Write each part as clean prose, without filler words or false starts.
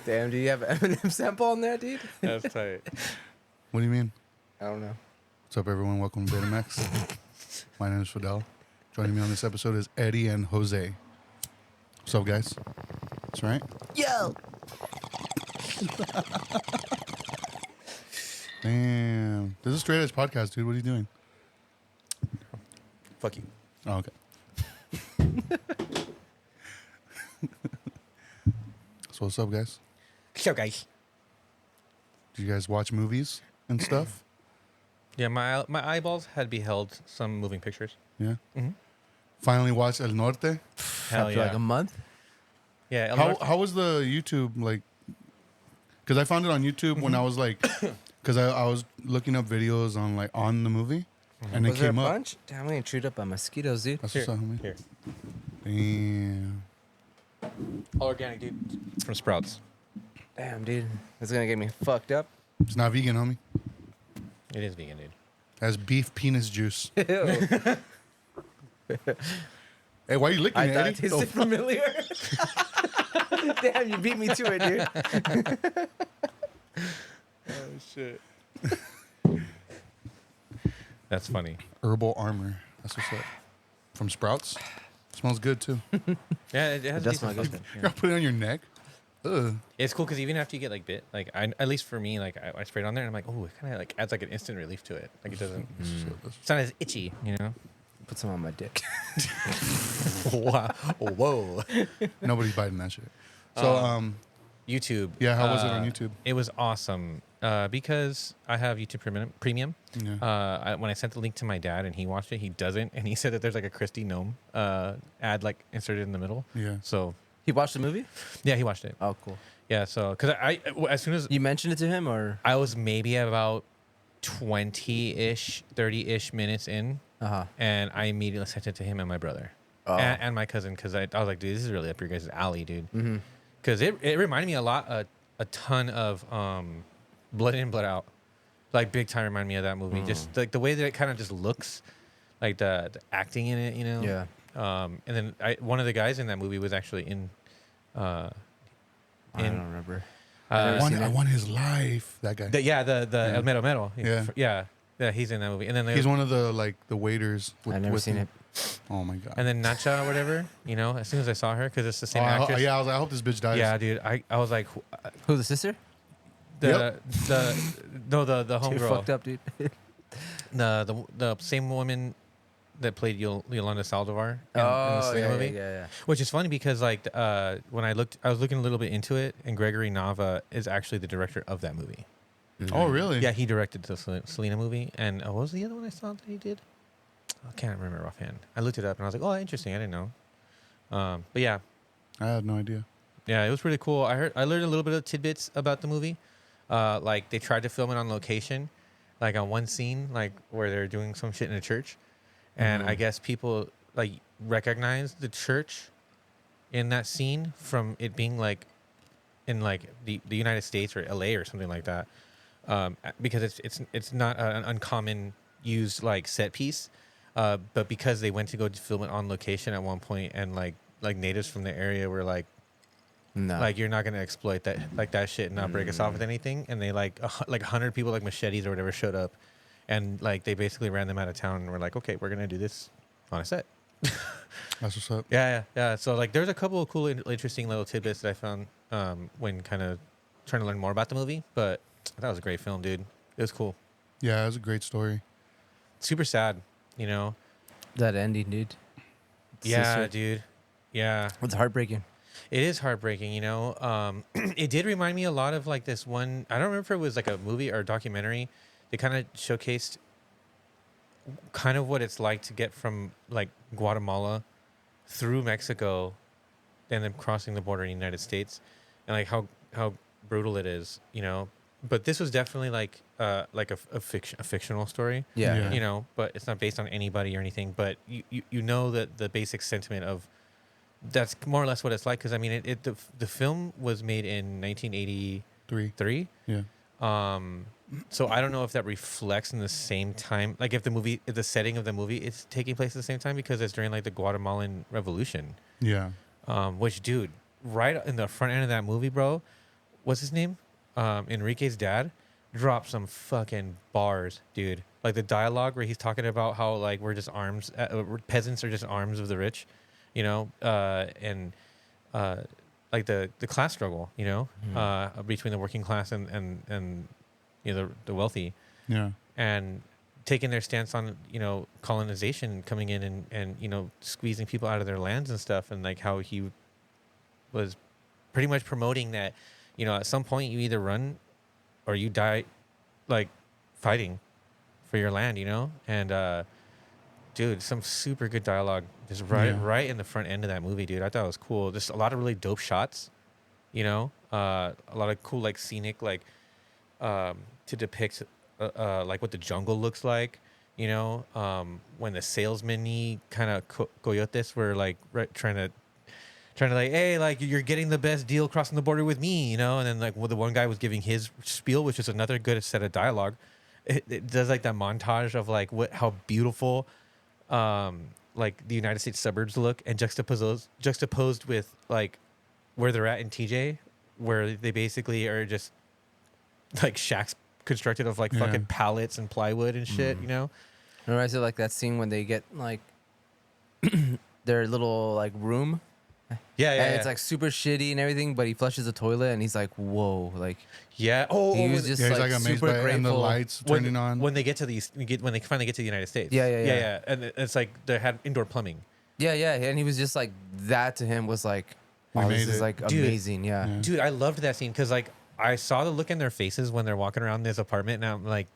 Damn, do you have Eminem sample on there, dude? That's tight. What do you mean? I don't know. What's up, everyone? Welcome to Betamax. My name is Fidel. Joining me on this episode is Eddie and Jose. What's up, guys? That's right. Yo! Damn. This is a straight edge podcast, dude. What are you doing? Fuck you. Oh, okay. So what's up, guys? So, guys. Did you guys watch movies and stuff? Yeah, my eyeballs had beheld some moving pictures. Yeah. Mm-hmm. Finally watched El Norte. Hell After yeah. like a month? Yeah. El How Norte- how was the YouTube like? Because I found it on YouTube when I was like, because I was looking up videos on like on the movie, and it Was there a came up. bunch? Damn, I'm getting chewed up by mosquitoes, dude. That's Here, what's up, homie. here. Damn. All organic, dude. From Sprouts. Damn, dude. It's gonna get me fucked up. It's not vegan, homie. It is vegan, dude. It has beef penis juice. Ew. Hey, why are you licking I it, thought Eddie? it tasted familiar. Damn, you beat me to it, dude. Oh, shit. That's funny. Herbal armor. That's what's up. From Sprouts. Smells good too. Yeah, it has It does decent smell good. flavor. You gotta put it on your neck. Ugh. It's cool because even after you get like bit, like at least for me, like I sprayed on there and I'm like, oh, it kind of like adds like an instant relief to it. Like it doesn't, it's not as itchy, you know? Put some on my dick. Wow. Whoa. Nobody's biting that shit. So, YouTube. yeah, how was it on YouTube? It was awesome because I have YouTube Premium. Yeah. When I sent the link to my dad and he watched it, he doesn't, and he said that there's like a Christy Gnome ad like inserted in the middle. Yeah. So He watched the movie? yeah, he watched it. Oh, cool. Yeah. So because I as soon as You mentioned it to him, or? I was maybe about 20-ish, 30-ish minutes in, Uh-huh. and I immediately sent it to him and my brother Oh. and my cousin because I was like, dude, this is really up your guys' alley, dude. Mm-hmm. Because it reminded me a ton of Blood In, Blood Out. Like, big time reminded me of that movie. Just, like, the way that it kind of just looks, like, the acting in it, you know? Yeah. And then one of the guys in that movie was actually in... I don't remember. I never seen it. want his life. That guy. the El Mero Mero. Yeah. Yeah, he's in that movie. And then He's one of the waiters. I've never seen him. it. Oh my god. And then Nacha or whatever, you know, as soon as I saw her, because it's the same I actress. was like, I hope this bitch dies. Yeah, dude. I was like, Who, the sister? the Too homegirl. fucked up, dude. The same woman that played Yolanda Saldivar in the Oh, Selena yeah, movie. yeah. Which is funny because like when I was looking a little bit into it, and Gregory Nava is actually the director of that movie. Oh really? Yeah, he directed the Selena movie, and what was the other one I saw that he did? I can't remember offhand. I looked it up and I was like, oh, interesting. I didn't know. But yeah, I had no idea. yeah, it was pretty cool. I learned a little bit of tidbits about the movie. Like they tried to film it on location, like on one scene, like where they're doing some shit in a church, and I guess people like recognize the church in that scene from it being like in like the United States or LA or something like that, because it's not an uncommon used like set piece, but because they went to go film it on location at one point, and like natives from the area were like. No. Like you're not gonna exploit that shit and not break us off with anything. And they like 100 people like machetes or whatever showed up, and like they basically ran them out of town and were like, okay, we're gonna do this on a set. That's what's up. Yeah. So like there's a couple of cool, interesting little tidbits that I found when kind of trying to learn more about the movie. But that was a great film, dude. It was cool. Yeah, it was a great story. Super sad, you know. That ending, dude. Yeah, Sister. dude. Yeah. It's heartbreaking. It is heartbreaking, you know. It did remind me a lot of like this one. I don't remember if it was like a movie or a documentary. They kind of showcased kind of what it's like to get from like Guatemala through Mexico and then crossing the border in the United States, and like how brutal it is, you know. But this was definitely like a fictional story, Yeah. you know. But it's not based on anybody or anything. But you know that the basic sentiment of that's more or less what it's like, because I mean the film was made in 1983. Yeah. So I don't know if that reflects in the same time, like if the setting of the movie is taking place at the same time, because it's during like the Guatemalan Revolution. Yeah. Which, dude, right in the front end of that movie, bro, what's his name? Enrique's dad dropped some fucking bars, dude. Like the dialogue where he's talking about how like we're just arms, peasants are just arms of the rich, you know, and like the class struggle, you know, between the working class and you know the wealthy, Yeah. and taking their stance on, you know, colonization coming in and you know squeezing people out of their lands and stuff, and like how he was pretty much promoting that, you know, at some point you either run or you die like fighting for your land, you know. And dude, some super good dialogue just right in the front end of that movie, dude. I thought it was cool. Just a lot of really dope shots, you know, a lot of cool like scenic like to depict like what the jungle looks like, you know, when the salesman-y kind of coyotes were like trying to like, hey, like you're getting the best deal crossing the border with me, you know. And then like the one guy was giving his spiel, which is another good set of dialogue. It does like that montage of like how beautiful like the United States suburbs look, and juxtaposed with like where they're at in TJ, where they basically are just like shacks constructed of like fucking pallets and plywood and shit, you know. Remember I said like that scene when they get like their little like room. And it's like super shitty and everything, but he flushes the toilet and he's like, "Whoa!" Like, Oh, he was just he's like amazed super by it, and the grateful. lights turning on. when they get to when they finally get to the United States. Yeah. And it's like they had indoor plumbing. Yeah, and he was just like that to him was like, We "Oh, made this is it." like Dude. amazing." Yeah. Dude, I loved that scene because like I saw the look in their faces when they're walking around this apartment, and I'm like,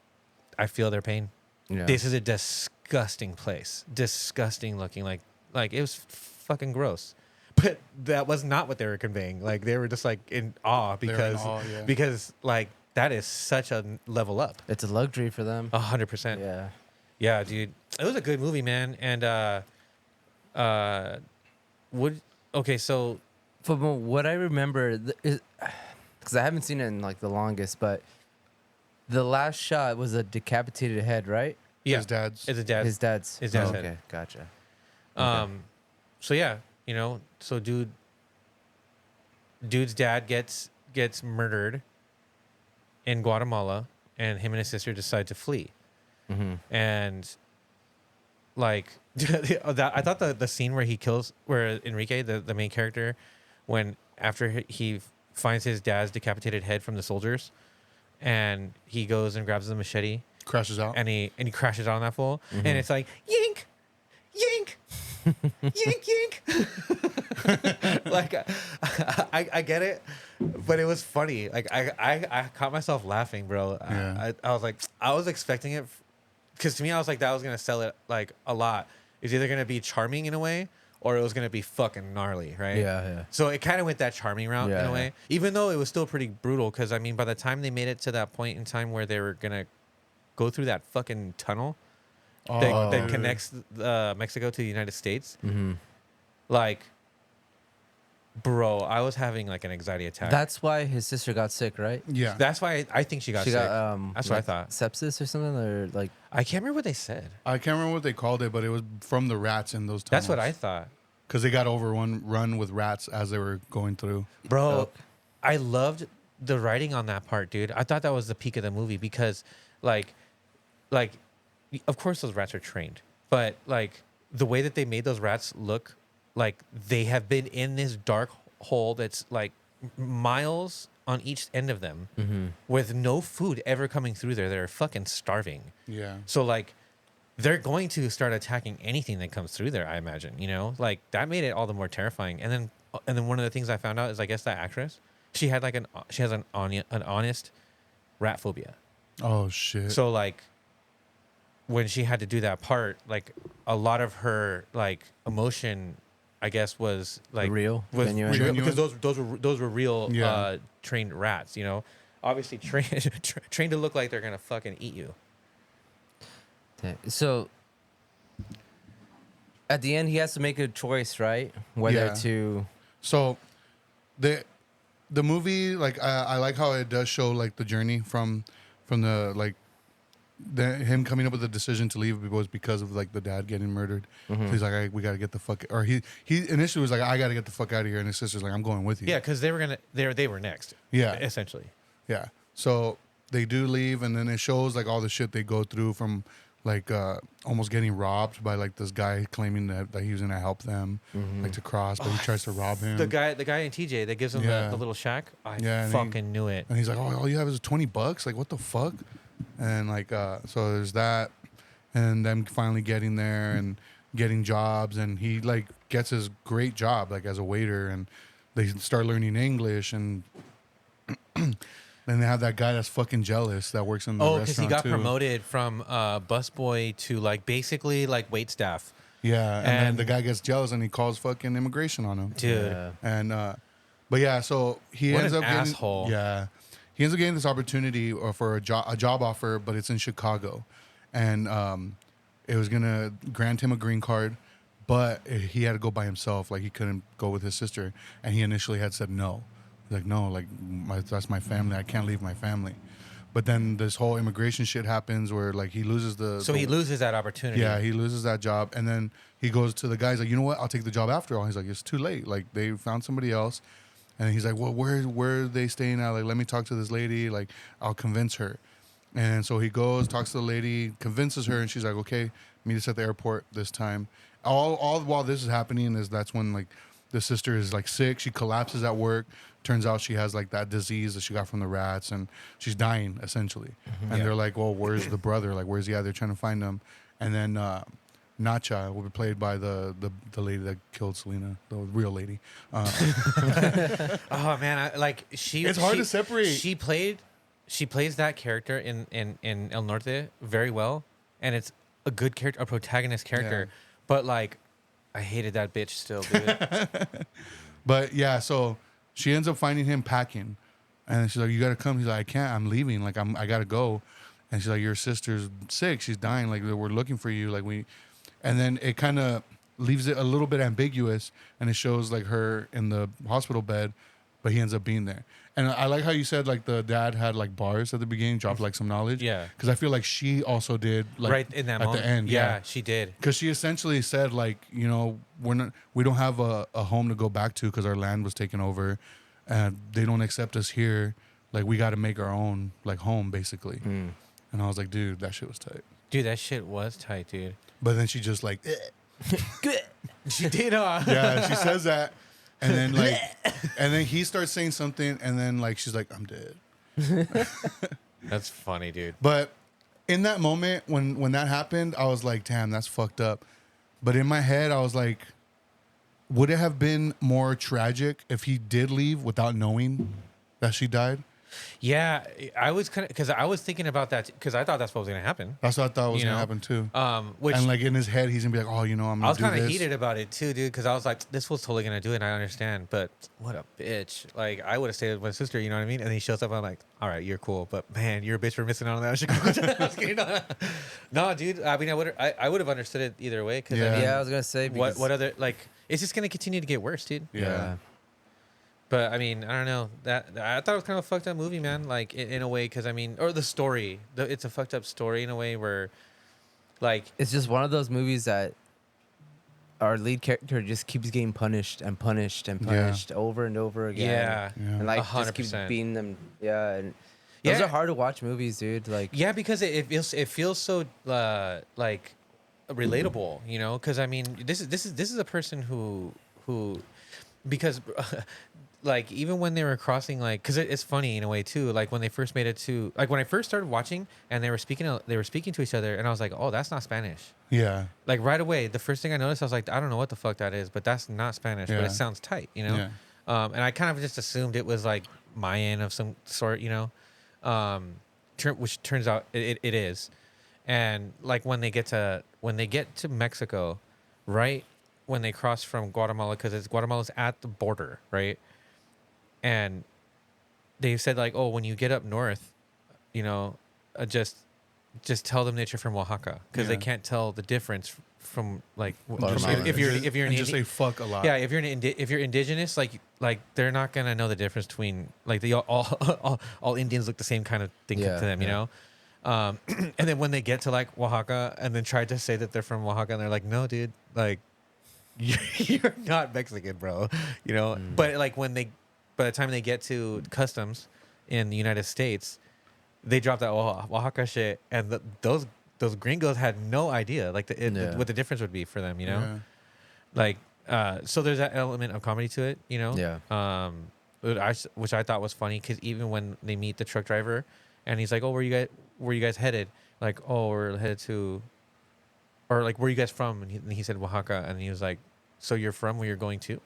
I feel their pain. Yeah. This is a disgusting place, disgusting looking, like it was fucking gross. But that was not what they were conveying. Like they were just like in awe because like that is such a level up. It's a luxury for them. 100%. Yeah, dude. It was a good movie, man. And so From what I remember, because I haven't seen it in like the longest, but the last shot was a decapitated head, right? yeah, His dad's. It's a dad. His dad's. His dad's Oh, head. okay, gotcha. So yeah, you know, so dude's dad gets murdered in Guatemala, and him and his sister decide to flee. And like I thought the scene where Enrique, the main character, when after he finds his dad's decapitated head from the soldiers, and he goes and grabs the machete, Crashes out. and he crashes out on that fool, and it's like yink, yink. Yink yink. Like I get it, but it was funny. Like I caught myself laughing, bro. Yeah. I was like, I was expecting it, because to me I was like, that was gonna sell it like a lot. It's either gonna be charming in a way, or it was gonna be fucking gnarly, right? Yeah. So it kind of went that charming route in Yeah, a way, even though it was still pretty brutal. Because I mean, by the time they made it to that point in time where they were gonna go through that fucking tunnel that dude. connects Mexico to the United States. Mm-hmm. Like, bro, I was having like an anxiety attack. That's why his sister got sick, right? Yeah. That's why I think she got She sick. got That's what I like, thought. sepsis or something, or like I can't remember what they said. I can't remember what they called it, but it was from the rats in those tunnels. That's what I thought. Because they got run with rats as they were going through. Bro, Oh. I loved the writing on that part, dude. I thought that was the peak of the movie because, like, of course those rats are trained, but like the way that they made those rats look like they have been in this dark hole that's like miles on each end of them with no food ever coming through there. They're fucking starving. Yeah. So like they're going to start attacking anything that comes through there, I imagine, you know? Like that made it all the more terrifying. And then one of the things I found out is I guess that actress, she had like an honest rat phobia. Oh, shit. So like when she had to do that part, like a lot of her like emotion, I guess, was like Real? was Genuine? real, because those were real Yeah. trained rats, you know, obviously trained to look like they're gonna fucking eat you. So at the end, he has to make a choice, right? Whether Yeah. to So the movie, like I like how it does show like the journey from the like him coming up with the decision to leave was because of like the dad getting murdered. So he's like, we got to get the fuck. Or he initially was like, I got to get the fuck out of here, and his sister's like, I'm going with you. Yeah, because they were next. Yeah, essentially. Yeah. So they do leave, and then it shows like all the shit they go through from like almost getting robbed by like this guy claiming that he was gonna help them like to cross, but he tries to rob him. The guy in TJ that gives him the little shack. I fucking knew it. And he's like, oh, all you have is $20. Like, what the fuck? And like, so there's that, and them finally getting there and getting jobs, and he like gets his great job like as a waiter, and they start learning English, and then they have that guy that's fucking jealous that works in the restaurant because he got too. Promoted from busboy to like basically like wait staff. Yeah, and then the guy gets jealous and he calls fucking immigration on him, dude. Yeah. And but yeah, so he ends up getting asshole. Yeah, he ends up getting this opportunity for a job offer, but it's in Chicago, and it was gonna grant him a green card, but he had to go by himself. Like he couldn't go with his sister, and he initially had said no. Like, no, like that's my family. I can't leave my family. But then this whole immigration shit happens where like he loses he loses that opportunity. Yeah, he loses that job, and then he goes to the guys like, you know what? I'll take the job after all. He's like, it's too late. Like they found somebody else, and he's like, well, where are they staying at? Like, let me talk to this lady. Like, I'll convince her. And so he goes, talks to the lady, convinces her, and she's like, okay, meet us at the airport this time. All while this is happening that's when like the sister is like sick. She collapses at work. Turns out she has like that disease that she got from the rats, and she's dying essentially. And they're like, well, where's the brother? Like, where's he at? They're trying to find him. And then Nacha will be played by the lady that killed Selena, the real lady. Oh man, it's hard to separate. She plays that character in El Norte very well, and it's a good character, a protagonist character. Yeah. But like, I hated that bitch still, dude. But yeah, so she ends up finding him packing, and she's like, "You gotta come." He's like, "I can't. I'm leaving. Like I gotta go." And she's like, "Your sister's sick. She's dying. Like we're looking for you. Like we." And then it kind of leaves it a little bit ambiguous, and it shows like her in the hospital bed, but he ends up being there. And I like how you said like the dad had like bars at the beginning, dropped like some knowledge. Yeah. Because I feel like she also did like right in that at moment. the end. Yeah, she did. Because she essentially said like, you know, we don't have a home to go back to because our land was taken over, and they don't accept us here. Like we got to make our own like home basically. And I was like, dude, that shit was tight. Dude, that shit was tight, dude. But then she just like, she did. Yeah, she says that. And then like, and then he starts saying something, and then like she's like, "I'm dead." That's funny, dude. But in that moment when that happened, I was like, "Damn, that's fucked up." But in my head, I was like, would it have been more tragic if he did leave without knowing that she died? Yeah, I was kind of because I was thinking about that because I thought that's what was gonna happen. That's what I thought was gonna happen too. Which and like in his head, he's gonna be like, "Oh, you know, I'm." Gonna I was kind of heated about it too, dude, because I was like, "This was totally gonna do it." And I understand, but what a bitch! Like I would have stayed with my sister, you know what I mean? And he shows up, I'm like, "All right, you're cool, but man, you're a bitch for missing out on that." No, dude. I mean, I would have understood it either way. Cause I was gonna say what other like it's just gonna continue to get worse, dude. Yeah. But I mean, I don't know. I thought it was kind of a fucked up movie, man. Like in a way, because I mean, or the story. It's a fucked up story in a way where, like, it's just one of those movies that our lead character just keeps getting punished and punished and punished over and over again. Yeah. And like 100%. just keeps beating them. Yeah. And those are hard to watch movies, dude. Like because it feels so like relatable, you know? Because I mean, this is a person who because. Like even when they were crossing, like, because it's funny in a way too. Like when they first made it to, like when I first started watching, and they were speaking to each other, and I was like, oh, that's not Spanish. Yeah. Like right away, the first thing I noticed, I was like, I don't know what the fuck that is, but that's not Spanish. But it sounds tight, you know. Yeah. And I kind of just assumed it was like Mayan of some sort, you know, which turns out it is. And like when they get to Mexico, right when they cross from Guatemala, because Guatemala's at the border, right. And they said like, oh, when you get up north, you know, just tell them that you're from Oaxaca, because they can't tell the difference from like if you're just say fuck a lot. Yeah, if you're indigenous, like they're not gonna know the difference between like all Indians look the same kind of thing to them, you know. And then when they get to like Oaxaca and then try to say that they're from Oaxaca and they're like, no, dude, like you're not Mexican, bro. You know, but like by the time they get to customs in the United States, they drop that Oaxaca shit, and those gringos had no idea like what the difference would be for them. You know, like so there's that element of comedy to it. You know, which I thought was funny because even when they meet the truck driver, and he's like, "Oh, where you guys headed?" Like, "Oh, we're headed to," or like, "Where are you guys from?" And he said Oaxaca, and he was like, "So you're from where you're going to?"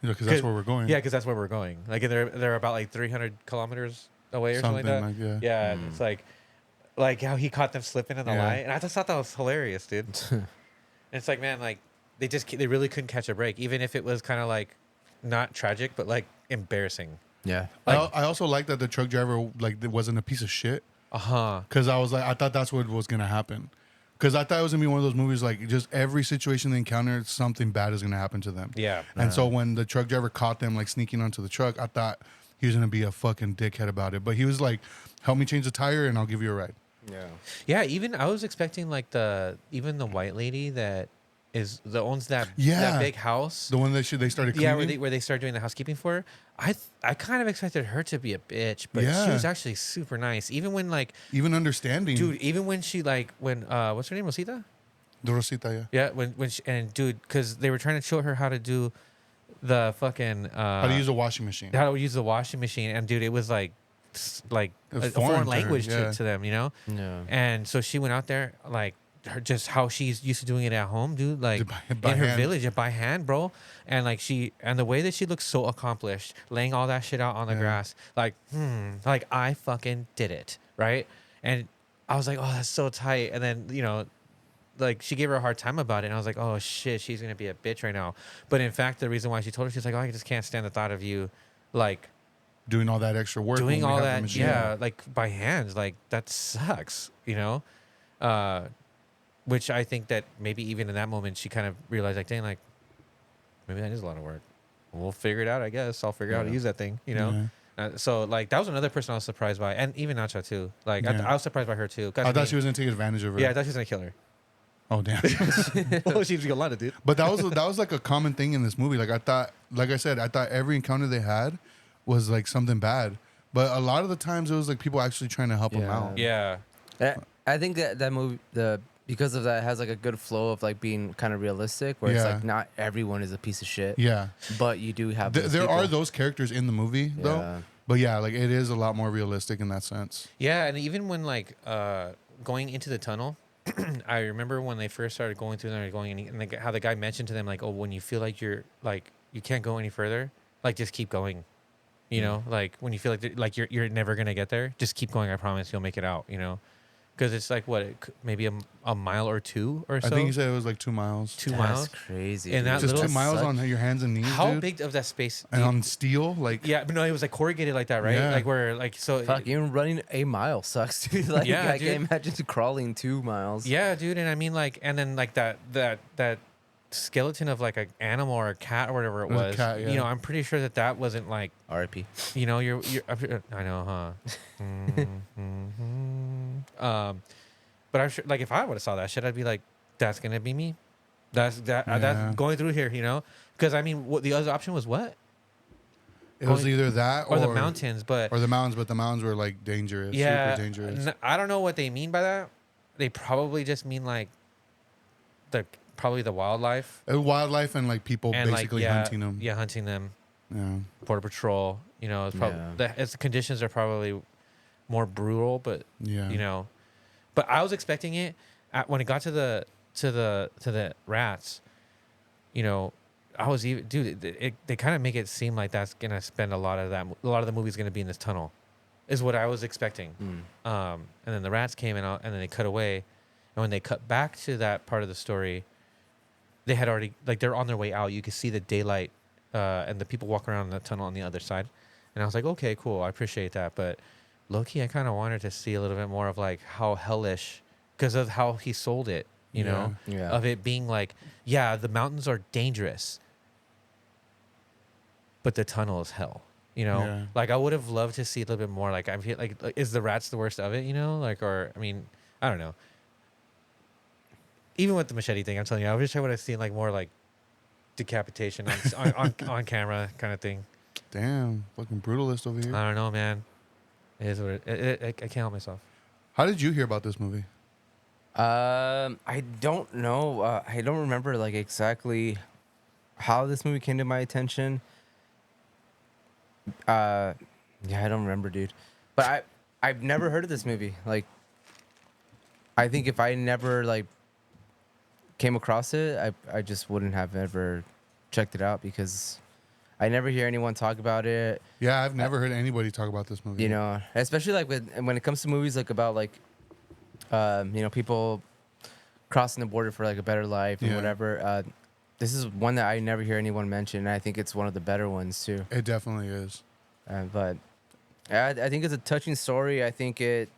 Yeah, because that's where we're going. Yeah, because that's where we're going. Like they're about like 300 kilometers away or something like that. Yeah, it's like how he caught them slipping in the light, and I just thought that was hilarious, dude. And it's like, man, like they really couldn't catch a break, even if it was kind of like not tragic, but like embarrassing. Yeah. Like, I also like that the truck driver like wasn't a piece of shit. Because I thought that's what was gonna happen. Because I thought it was gonna be one of those movies like just every situation they encounter, something bad is gonna happen to them. Yeah. And so when the truck driver caught them like sneaking onto the truck, I thought he was gonna be a fucking dickhead about it. But he was like, "Help me change the tire, and I'll give you a ride." Yeah. Yeah. Even I was expecting like the white lady that owns that big house. The one that they started cleaning? Yeah, where they started doing the housekeeping for her. I kind of expected her to be a bitch, but she was actually super nice. Even when like even understanding, dude. Even when she like when what's her name, Rosita? Rosita, Yeah. When she, and dude, because they were trying to show her how to do the fucking how to use a washing machine. How to use the washing machine, and dude, it was like a foreign language to them, you know. Yeah. And so she went out there like. Just how she's used to doing it at home, dude. Like by in her hand. village, by hand, bro. And like the way that she looks so accomplished, laying all that shit out on the grass, like I fucking did it, right? And I was like, oh, that's so tight. And then like she gave her a hard time about it, and I was like, oh shit, she's gonna be a bitch right now. But in fact, the reason why she told her, she's like, oh, I just can't stand the thought of you, like doing all that extra work, doing all that, like by hands, like that sucks, you know. Which I think that maybe even in that moment she kind of realized, like, dang, like maybe that is a lot of work. We'll figure it out, I guess. I'll figure out how to use that thing, you know. So like that was another person I was surprised by, and even Nacha too. Like I was surprised by her too. I thought she was gonna take advantage of her. Yeah, I thought she was gonna kill her. Oh damn! Well, she was a lot of dude. But that was like a common thing in this movie. Like I thought every encounter they had was like something bad. But a lot of the times it was like people actually trying to help them out. Yeah. I think that movie because of that has like a good flow of like being kind of realistic, where it's like not everyone is a piece of shit. Yeah. But you do have there are those characters in the movie though. But yeah, like it is a lot more realistic in that sense. Yeah, and even when like going into the tunnel, I remember when they first started going through there and going, and how the guy mentioned to them like, oh, when you feel like you're like you can't go any further, like just keep going. You know, like when you feel like you're never gonna get there, just keep going. I promise you'll make it out. You know. Because it's like maybe a mile or two or so. I think you said it was like 2 miles. 2 miles. That's crazy. And that just 2 miles on your hands and knees. How dude? big of that space? And on steel, like but no, it was like corrugated like that, right? Yeah. Like where like so. Fuck, even running a mile sucks, dude. Like I can't imagine crawling 2 miles. Yeah, dude, and I mean like, and then like that skeleton of like an animal or a cat or whatever it was. A cat, yeah. You know, I'm pretty sure that wasn't like R.I.P. You know, you're I know, huh? But I'm sure, like, if I would have saw that shit, I'd be like, "That's gonna be me. That's going through here," you know? Because I mean, what the other option was? What? It was either that or the mountains, but the mountains were like dangerous, yeah, super dangerous. I don't know what they mean by that. They probably just mean like probably the wildlife, wildlife, and like people and basically hunting them. Yeah, hunting them. Yeah, Border Patrol. You know, it's probably the conditions are probably more brutal, but you know. But I was expecting it when it got to the rats. You know, I was even they kind of make it seem like that's gonna spend a lot of the movie's gonna be in this tunnel, is what I was expecting. And then the rats came and then they cut away, and when they cut back to that part of the story, they had already they're on their way out. You could see the daylight and the people walk around in the tunnel on the other side, and I was like, okay, cool, I appreciate that, but. Low-key, I kind of wanted to see a little bit more of like how hellish, because of how he sold it, you know, of it being like, yeah, the mountains are dangerous, but the tunnel is hell, You know, Yeah. like I would have loved to see a little bit more. Like I feel like is the rats the worst of it? You know, like or I mean, I don't know. Even with the machete thing, I'm telling you, I wish I would have seen like more like decapitation on camera kind of thing. Damn, fucking brutalist over here. I don't know, man. It is what I can't help myself. How did you hear about this movie? I don't know. I don't remember like exactly how this movie came to my attention. Yeah, I don't remember, dude. But I've never heard of this movie. Like, I think if I never like came across it, I just wouldn't have ever checked it out because I never hear anyone talk about it. Yeah, I've never heard anybody talk about this movie. You know, especially like when it comes to movies like about like, you know, people crossing the border for like a better life and Yeah. whatever. This is one that I never hear anyone mention. And I think it's one of the better ones too. It definitely is. But I think it's a touching story. I think it,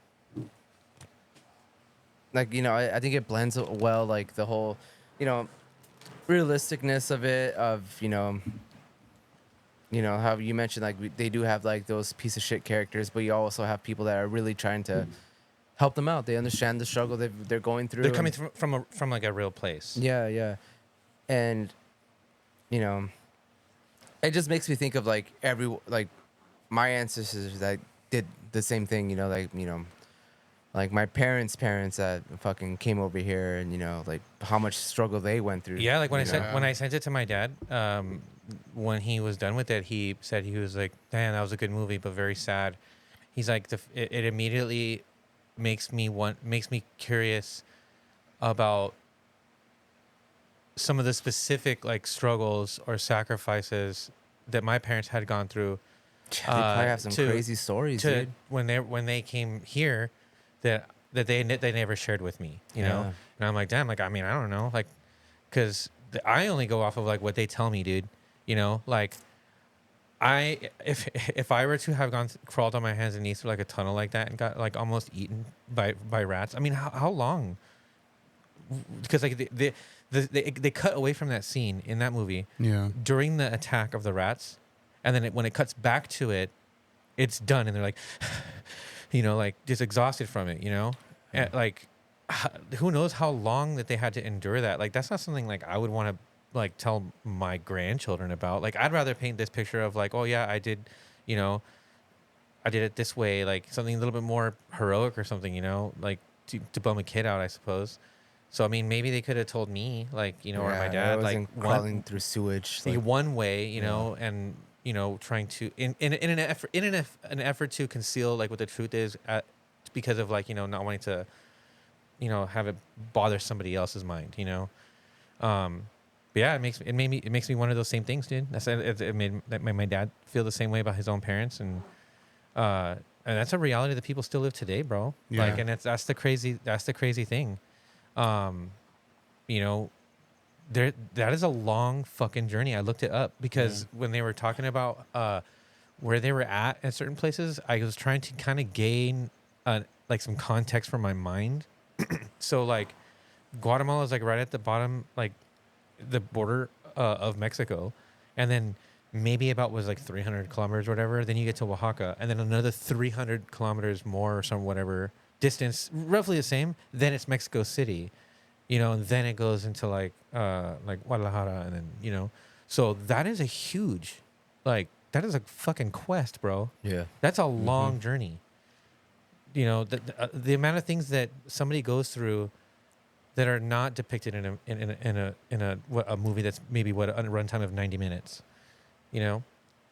like, you know, I think it blends well, like the whole, you know, realisticness of it, of, you know, how you mentioned, like, they do have like those piece of shit characters, but you also have people that are really trying to help them out. They understand the struggle they're going through. They're coming from like a real place. Yeah, yeah. And, you know, it just makes me think of like my ancestors that did the same thing, you know, like, you know, like my parents' parents that fucking came over here and, you know, like how much struggle they went through. Yeah, like when know? I sent it to my dad, when he was done with it, he said he was like, "Damn, that was a good movie, but very sad." He's like, it immediately makes me curious about some of the specific like struggles or sacrifices that my parents had gone through. They probably have some crazy stories, dude. When they came here, that they never shared with me, you know. And I'm like, damn, like I mean, I don't know, like, because I only go off of like what they tell me, dude. You know, like if I were to have crawled on my hands and knees through like a tunnel like that and got like almost eaten by rats, I mean, how long? Because like they cut away from that scene in that movie, Yeah. during the attack of the rats, and then when it cuts back to it, it's done, and they're like, you know, like just exhausted from it, you know, and like who knows how long that they had to endure that. Like that's not something like I would want to like tell my grandchildren about. Like I'd rather paint this picture of like, oh yeah, I did, you know, I did it this way, like something a little bit more heroic or something, you know, like to bum a kid out, I suppose. So I mean, maybe they could have told me, like, you know, or my dad, like crawling through sewage, like one way, you know, and you know, trying to in an effort to conceal like what the truth is, because of like, you know, not wanting to, you know, have it bother somebody else's mind, you know. But yeah, it makes me one of those same things, dude. It made my dad feel the same way about his own parents, and that's a reality that people still live today, bro. Yeah. Like, and that's the crazy thing. You know, that is a long fucking journey. I looked it up because when they were talking about where they were at certain places, I was trying to kind of gain like some context for my mind. So like Guatemala is like right at the bottom, like the border of Mexico, and then maybe about was like 300 kilometers or whatever. Then you get to Oaxaca, and then another 300 kilometers more or some whatever distance, roughly the same. Then it's Mexico City, you know, and then it goes into like Guadalajara, and then, you know, so that is a huge, like that is a fucking quest, bro. Yeah, that's a long journey. You know, the amount of things that somebody goes through that are not depicted in a movie that's maybe a runtime of 90 minutes. You know,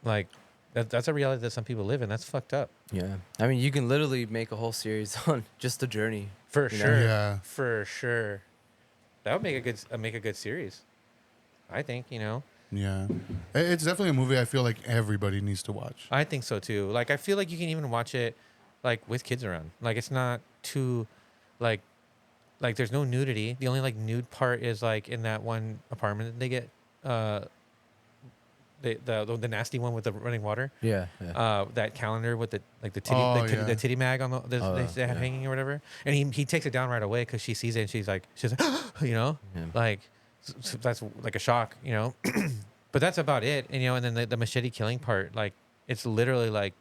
like that's a reality that some people live in. That's fucked up. Yeah, I mean, you can literally make a whole series on just the journey. For sure. know? Yeah. For sure. That would make a good series, I think. You know. Yeah. It's definitely a movie I feel like everybody needs to watch. I think so too. Like I feel like you can even watch it like with kids around. Like it's not too like there's no nudity. The only like nude part is like in that one apartment that they get the nasty one with the running water. Yeah. That calendar with the titty the titty mag on they have hanging or whatever. And he takes it down right away because she sees it and she's like you know, like that's like a shock, you know. But that's about it. And you know, and then the machete killing part, like it's literally like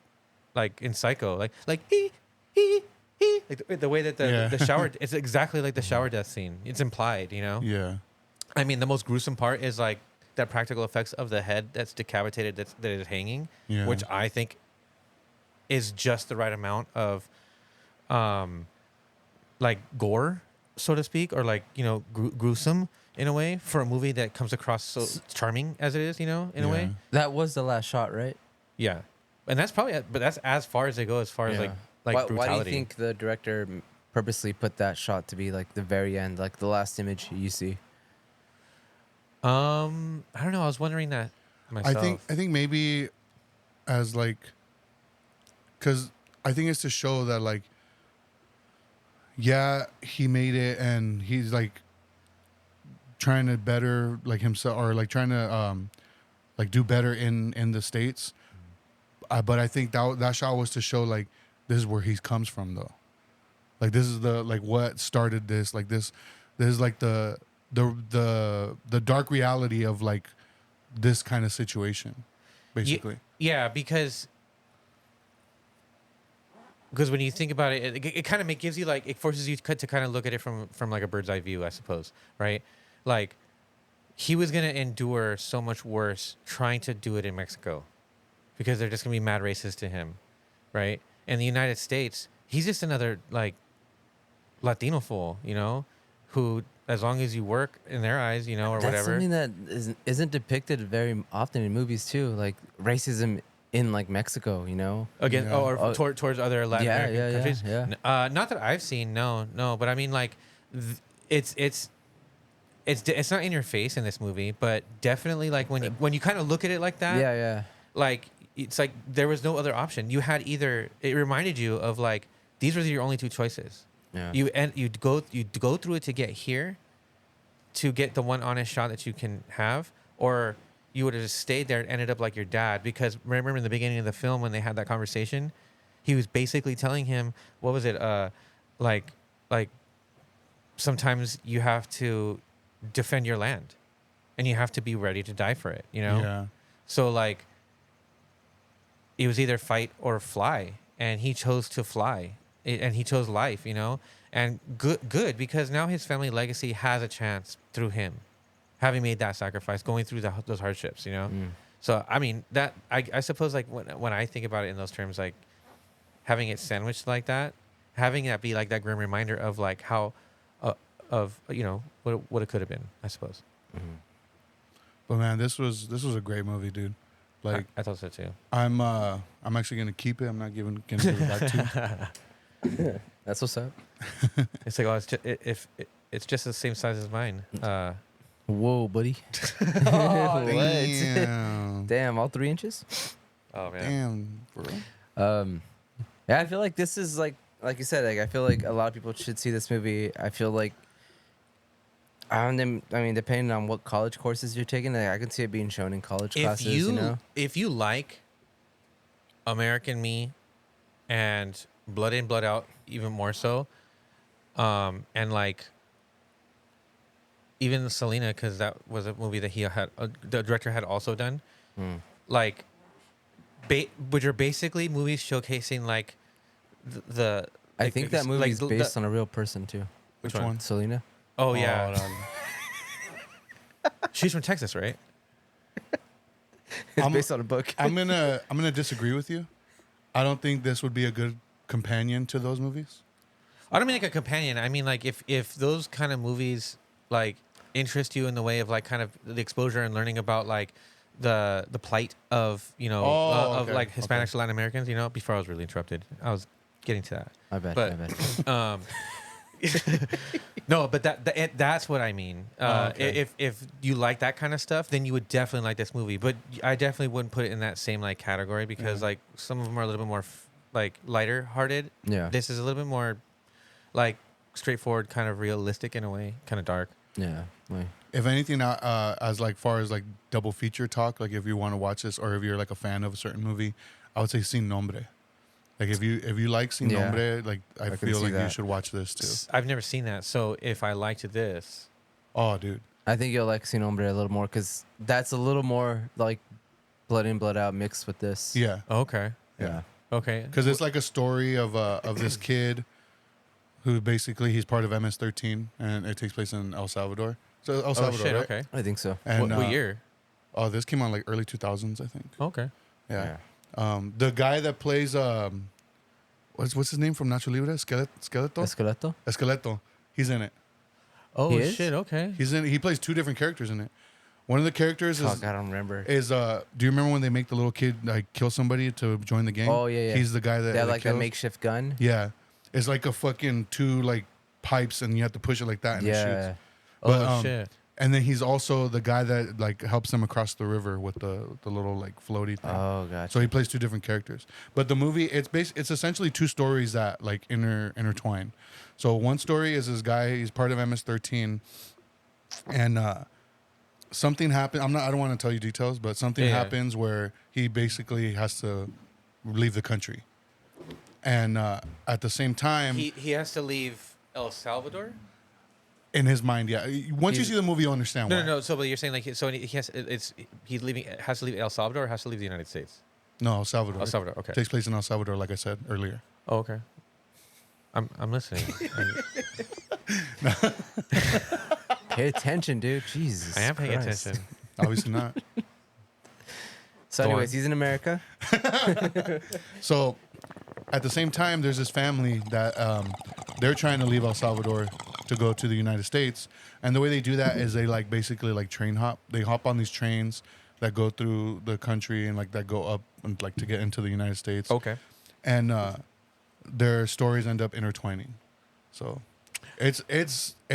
in Psycho, like hee, hee, hee. Like the way that the shower, it's exactly like the shower death scene. It's implied, you know. Yeah. I mean, the most gruesome part is like that practical effects of the head that's decapitated, that is hanging, Yeah. which I think is just the right amount of, like gore, so to speak, or like, you know, gruesome in a way for a movie that comes across so charming as it is, you know, in a way. That was the last shot, right? Yeah, and that's probably, but that's as far as they go as far as like brutality. Why do you think the director purposely put that shot to be like the very end, like the last image you see? I don't know. I was wondering that myself. I think maybe as like, because I think it's to show that like, yeah, he made it and he's like trying to better like himself, or like trying to like do better in the States. But I think that shot was to show like this is where he comes from though. Like this is the like what started this. Like this is like the dark reality of like this kind of situation, basically. Yeah, because when you think about it, it kind of gives you like, it forces you to kind of look at it from like a bird's eye view, I suppose, right? Like he was gonna endure so much worse trying to do it in Mexico, because they're just gonna be mad racist to him, right? In the United States, he's just another like Latino fool, you know, who, as long as you work in their eyes, you know, or That's whatever. something that isn't depicted very often in movies too, like racism in like Mexico, you know. Again, Yeah. towards other Latin American countries. yeah. Not that I've seen, no, but I mean, like, it's not in your face in this movie, but definitely like when you kind of look at it like that, Yeah. like it's like there was no other option. You had either, it reminded you of like these were your only two choices. Yeah. You'd go through it to get here, to get the one honest shot that you can have, or you would have just stayed there and ended up like your dad. Because remember in the beginning of the film when they had that conversation, he was basically telling him, what was it? Like sometimes you have to defend your land, and you have to be ready to die for it. You know. Yeah. So like, it was either fight or fly, and he chose to fly, and he chose life. You know, and good because now his family legacy has a chance through him, having made that sacrifice, going through those hardships, you know? So, I mean, that, I suppose, like, when I think about it in those terms, like, having it sandwiched like that, having that be, like, that grim reminder of, like, how, of, you know, what it could have been, I suppose. Mm-hmm. But, man, this was a great movie, dude. Like, I thought so, too. I'm actually going to keep it. I'm not gonna give it back to you. That's what's up. It's like, oh, it's just the same size as mine. Whoa, buddy. Damn. Damn, all 3 inches? Oh, man. Damn, bro. Yeah, I feel like this is like you said, like I feel like a lot of people should see this movie. I feel like I mean, depending on what college courses you're taking, like, I can see it being shown in college classes, you know. If you like American Me and Blood In, Blood Out even more so, and like even Selena, because that was a movie that the director had also done. Like, which are basically movies showcasing like I think that movie is like, based on a real person too. Which one? Selena. Oh yeah, no. she's from Texas, right? It's based on a book. I'm gonna disagree with you. I don't think this would be a good companion to those movies. I don't mean like a companion. I mean like if those kind of movies like interest you in the way of like kind of the exposure and learning about like the plight of, you know, of like Hispanics, Latin Americans, you know. Before I was really interrupted, I was getting to that. I bet. No, but that's what I mean. If you like that kind of stuff, then you would definitely like this movie. But I definitely wouldn't put it in that same like category because like some of them are a little bit more like lighter hearted. Yeah. This is a little bit more like straightforward, kind of realistic in a way, kind of dark. Yeah. Right. If anything, as like far as like double feature talk, like if you want to watch this or if you're like a fan of a certain movie, I would say Sin Nombre. Like if you like Sin Nombre, like I feel like you should watch this too. I've never seen that, so if I liked this, oh dude, I think you'll like Sin Nombre a little more because that's a little more like Blood In, Blood Out mixed with this. Yeah, Okay. Yeah. Okay. because it's like a story of this kid who basically he's part of MS-13, and it takes place in El Salvador. So El Oh Salvador, shit. right? Okay. I think so. And What year? Oh, this came out like early 2000s, I think. Okay. Yeah. The guy that plays what's his name from Nacho Libre? Skeleto. Esqueleto? Esqueleto. He's in it. Oh He is? shit. Okay. He plays two different characters in it. One of the characters Fuck, I don't remember. is do you remember when they make the little kid like kill somebody to join the gang? Oh, yeah, yeah. He's the guy that They have like a kills. makeshift gun. Yeah, it's like a fucking two like pipes, and you have to push it like that, and it Yeah. shoots. Oh But, shit. And then he's also the guy that like helps them across the river with the little like floaty thing. Oh, gotcha. So he plays two different characters. But the movie, it's essentially two stories that like intertwine. So one story is this guy, he's part of MS-13, and something happened. I don't want to tell you details, but something Yeah. happens where he basically has to leave the country. And at the same time, He has to leave El Salvador. in his mind, yeah. Once you see the movie, you'll understand why. No. So, but you're saying like so he has he's leaving has to leave El Salvador or has to leave the United States? No, El Salvador. El Salvador. Okay. Takes place in El Salvador, like I said earlier. Oh, okay. I'm listening. Pay attention, dude. Jesus. I am paying Christ. attention. Obviously not. So, Go anyways, on. he's in America. So, at the same time, there's this family that they're trying to leave El Salvador to go to the United States, and the way they do that is they like basically like train hop. They hop on these trains that go through the country and like that go up and like to get into the United States. Okay. And their stories end up intertwining. So, it's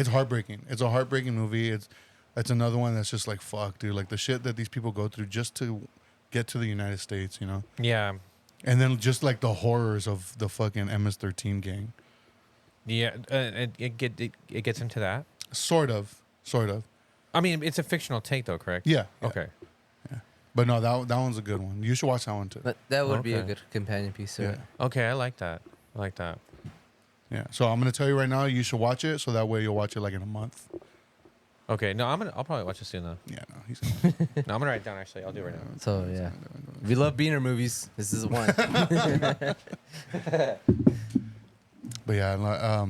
heartbreaking. It's a heartbreaking movie. It's another one that's just like fuck, dude. Like the shit that these people go through just to get to the United States, you know. Yeah. And then just like the horrors of the fucking MS-13 gang. Yeah. It gets into that. Sort of. I mean, it's a fictional take though, correct? Yeah. Okay. But no, that one's a good one. You should watch that one too. But that would be a Okay. good companion piece. To Yeah. it. Okay, I like that. Yeah. So I'm gonna tell you right now, you should watch it so that way you'll watch it like in a month. Okay. No, I'll probably watch it soon though. Yeah, no, he's No, I'm gonna write it down actually. I'll do it right now. So yeah, if you love Beaner movies, this is one. But yeah,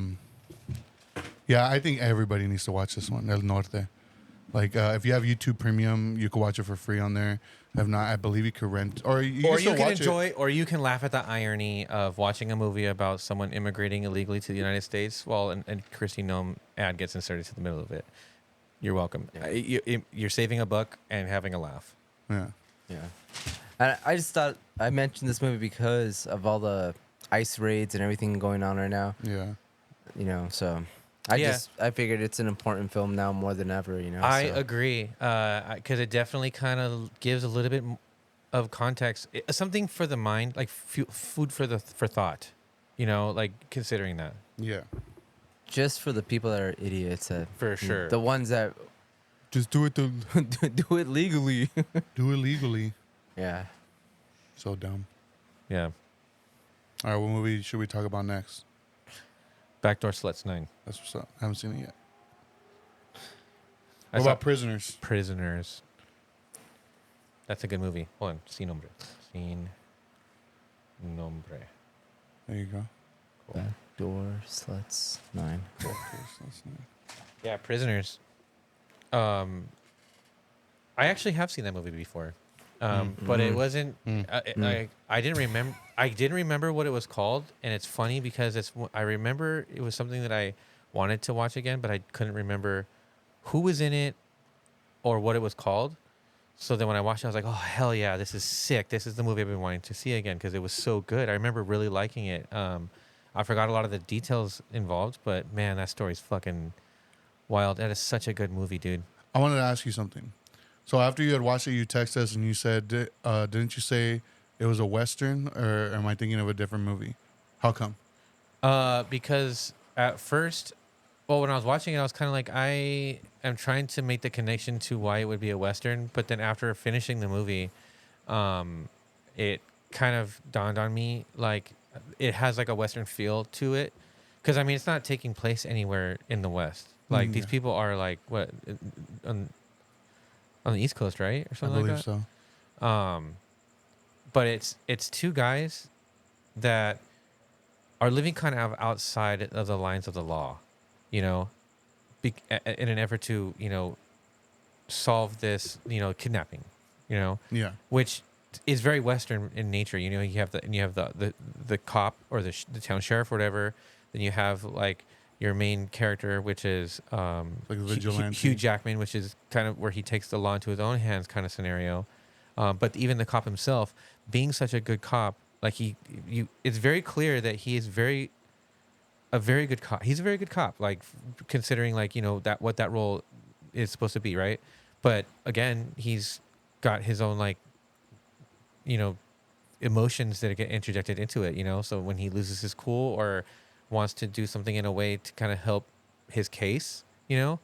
yeah, I think everybody needs to watch this one, El Norte. Like, if you have YouTube Premium, you can watch it for free on there. If not, I believe you could rent, or you Or can you still can watch enjoy, or you can laugh at the irony of watching a movie about someone immigrating illegally to the United States while an Christy Nome ad gets inserted to the middle of it. You're welcome. You're saving a buck and having a laugh. it. Yeah. Yeah. And I just thought I mentioned this movie because of all the ICE raids and everything going on right now. Yeah. You know, so Yeah. I figured it's an important film now more than ever. You know, I so. agree, because it definitely kind of gives a little bit of context, something for the mind, like food for thought. You know, like considering that. Yeah. Just for the people that are idiots, For sure. the ones that Just do it. do it legally. Do it legally. Yeah. So dumb. Yeah. All right, what movie should we talk about next? Backdoor Sluts 9. That's what's up. I haven't seen it yet. I What saw about Prisoners? Prisoners. That's a good movie. Hold on. Sin nombre. Sin nombre. There you go. Backdoor Sluts 9. Yeah, Prisoners. I actually have seen that movie before, but it wasn't. I didn't remember. I didn't remember what it was called, and it's funny because I remember it was something that I wanted to watch again, but I couldn't remember who was in it or what it was called. So then when I watched it, I was like, "Oh hell yeah, this is sick! This is the movie I've been wanting to see again because it was so good." I remember really liking it. I forgot a lot of the details involved, but man, that story's fucking wild. That is such a good movie, dude. I wanted to ask you something. So after you had watched it, you texted us and you said, didn't you say it was a Western, or am I thinking of a different movie? How come? Because at first, well, when I was watching it, I was kind of like, I am trying to make the connection to why it would be a Western. But then after finishing the movie, it kind of dawned on me, like, it has like a Western feel to it. Because, I mean, it's not taking place anywhere in the West. Like, these people are like, what, on the East Coast, right? Or I something believe like that? But it's two guys that are living kind of outside of the lines of the law, you know, in an effort to, you know, solve this, you know, kidnapping, you know, Yeah. which is very Western in nature. You know, you have the cop or the town sheriff or whatever. Then you have like your main character, which is Like a vigilante. Hugh Jackman, which is kind of where he takes the law into his own hands kind of scenario. But even the cop himself, being such a good cop, like it's very clear that he is a very good cop. He's a very good cop, like considering like, you know, what that role is supposed to be, right? But again, he's got his own like, you know, emotions that get interjected into it, you know? So when he loses his cool or wants to do something in a way to kind of help his case, you know,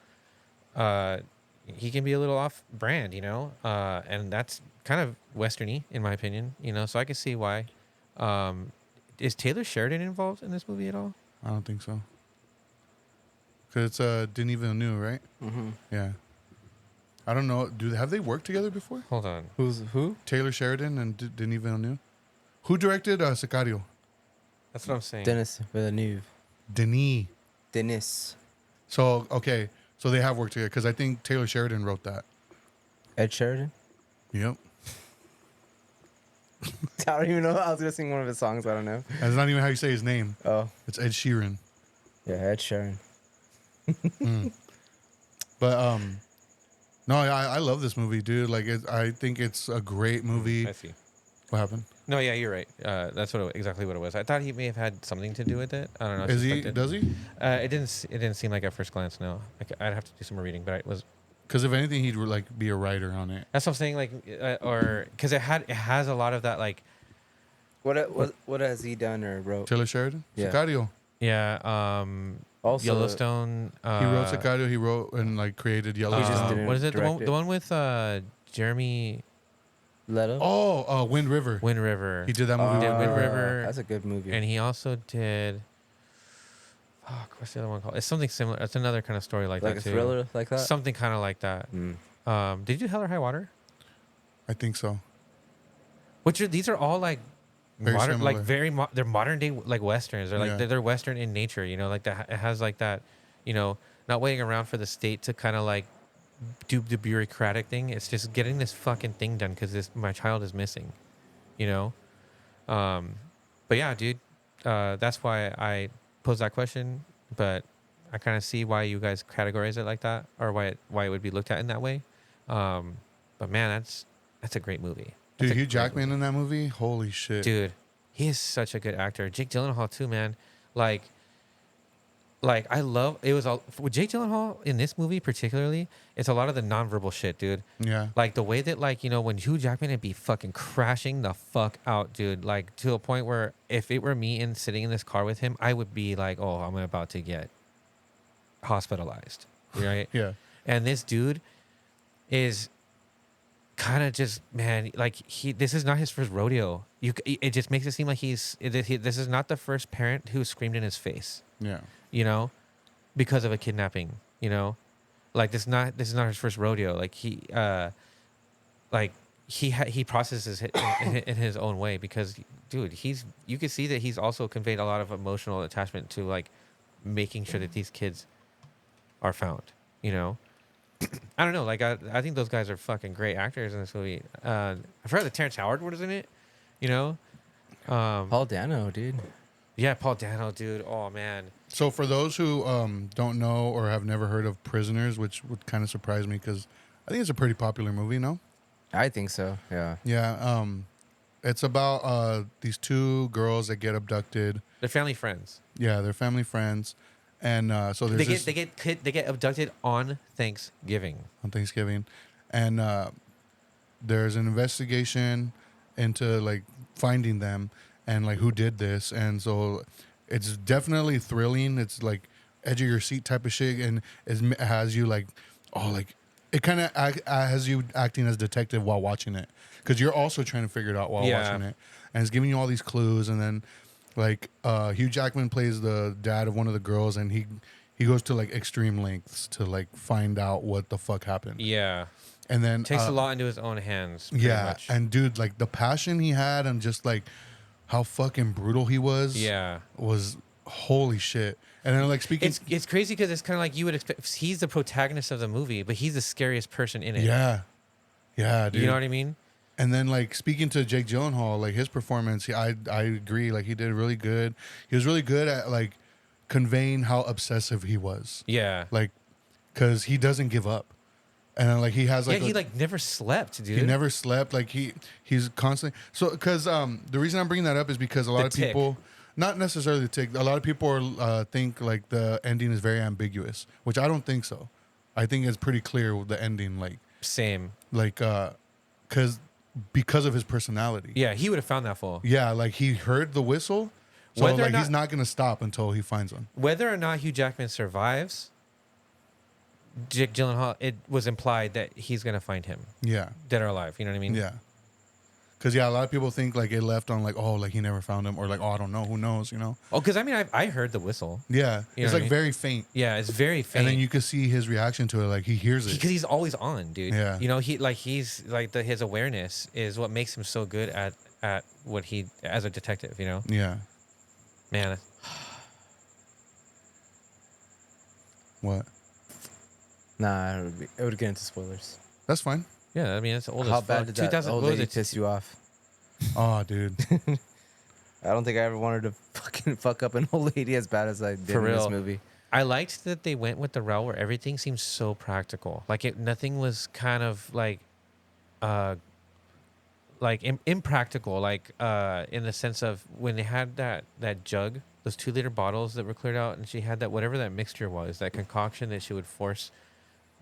he can be a little off brand, you know? And that's kind of Westerny in my opinion, you know? So I can see why. Is Taylor Sheridan involved in this movie at all? I don't think so. Because it's Denis Villeneuve, right? Mm-hmm. Yeah. I don't know. Have they worked together before? Hold on. Who? Taylor Sheridan and Denis Villeneuve? Who directed Sicario? That's what I'm saying. Denis Villeneuve. Denis. So, okay. So they have worked together because I think Taylor Sheridan wrote that. Ed Sheridan. Yep. I don't even know. I was gonna sing one of his songs. I don't know. That's not even how you say his name. Oh, It's Ed Sheeran. yeah, Ed Sheeran. But no, I love this movie, dude. Like, I think it's a great movie. I see. What happened? No, yeah, you're right. That's exactly what it was. I thought he may have had something to do with it. I don't know. I Is he? suspected. Does he? It didn't seem like at first glance. No, I'd have to do some more reading, but it was. Because if anything, he'd like be a writer on it. That's what I'm saying. Like, or because it has a lot of that. Like, What has he done or wrote? Taylor Sheridan. Yeah. Sicario. yeah. Also, Yellowstone. He wrote Sicario. He wrote and like created Yellowstone. didn't what is it? direct The one with Jeremy Leto. Oh, Wind River. Wind River. He did that movie. did Wind River. That's a good movie. And he also did. Fuck, what's the other one called? It's something similar. It's another kind of story like like that a too. thriller like that. Something kind of like that. Mm. Did you do Hell or High Water? I think so. These are all like Very modern, like similar. they're modern day like westerns. They're like Yeah. they're western in nature. You know, like that. It has like that. You know, not waiting around for the state to kind of like do the bureaucratic thing. It's just getting this fucking thing done because my child is missing. You know, but yeah, dude. That's why I posed that question. But I kind of see why you guys categorize it like that, or why it would be looked at in that way. But man, that's a great movie. Dude, That's a Hugh great Jackman movie. in that movie. Holy shit. Dude, he is such a good actor. Jake Gyllenhaal too, man. Like I love it. Was all with Jake Gyllenhaal in this movie particularly. It's a lot of the nonverbal shit, dude. Yeah. Like the way that, like, you know, when Hugh Jackman would be fucking crashing the fuck out, dude. Like to a point where if it were me and sitting in this car with him, I would be like, oh, I'm about to get hospitalized, right? Yeah. And this dude is kind of just, man, like this is not his first rodeo. It just makes it seem like this is not the first parent who screamed in his face, Yeah. you know, because of a kidnapping, you know, like this is not his first rodeo. Like he processes it in his own way because, dude, you can see that he's also conveyed a lot of emotional attachment to like making sure that these kids are found, you know. I don't know, like I think those guys are fucking great actors in this movie. I forgot that Terrence Howard was in it, you know. Paul Dano, dude. Yeah, Paul Dano, dude. Oh man. So for those who don't know or have never heard of Prisoners, which would kind of surprise me because I think it's a pretty popular movie, no? I think so. Yeah. Yeah. It's about these two girls that get abducted. They're family friends. Yeah, they're family friends, and so there's They get abducted on Thanksgiving. on Thanksgiving, and there's an investigation into like finding them and like who did this, and so it's definitely thrilling. It's like edge of your seat type of shit, and it has you like, oh, like it kind of has you acting as detective while watching it because you're also trying to figure it out while watching it, and it's giving you all these clues, and then like Hugh Jackman plays the dad of one of the girls, and he goes to like extreme lengths to like find out what the fuck happened. Yeah. And then Takes a lot into his own hands. Pretty yeah, much. and dude, like the passion he had and just like how fucking brutal he was. Yeah. Was holy shit. And then like speaking, It's crazy because it's kind of like you would expect. He's the protagonist of the movie, but he's the scariest person in it. yeah, yeah, dude. You know what I mean? And then like speaking to Jake Gyllenhaal, like his performance, I agree. Like he did really good. He was really good at like conveying how obsessive he was. Yeah. Like, cause he doesn't give up, and then, like he has like he like never slept, dude. he never slept. Like he's constantly so. Cause the reason I'm bringing that up is because a lot The of Tick. people, not necessarily the Tick. A lot of people are, think like the ending is very ambiguous, which I don't think so. I think it's pretty clear with the ending. Same. Because of his personality. Yeah, he would have found that fool. Yeah, like he heard the whistle, so Whether or like not- he's not gonna stop until he finds him. Whether or not Hugh Jackman survives, Jake Gyllenhaal, it was implied that he's gonna find him, Yeah, dead or alive. You know what I mean? yeah. Because a lot of people think like it left on like, oh, like he never found him, or like, oh, I don't know, who knows, you know? Oh, because I mean, I heard the whistle. Yeah, You know it's what I like mean? very faint, Yeah, it's very faint. and then you could see his reaction to it, like he hears it. because he's always on, dude. Yeah. You know, he's like his awareness is what makes him so good at what he as a detective. You know, Yeah. man. What? Nah, it would get into spoilers. That's fine. Yeah, I mean, it's old How as bad fuck. did that 2000. old What was lady it? piss you off? Oh, dude. I don't think I ever wanted to fucking fuck up an old lady as bad as I did For in this real. movie. I liked that they went with the route where everything seemed so practical. Like nothing was kind of like impractical. Like in the sense of when they had that jug, those 2-liter bottles that were cleared out, and she had that whatever that mixture was, that concoction that she would force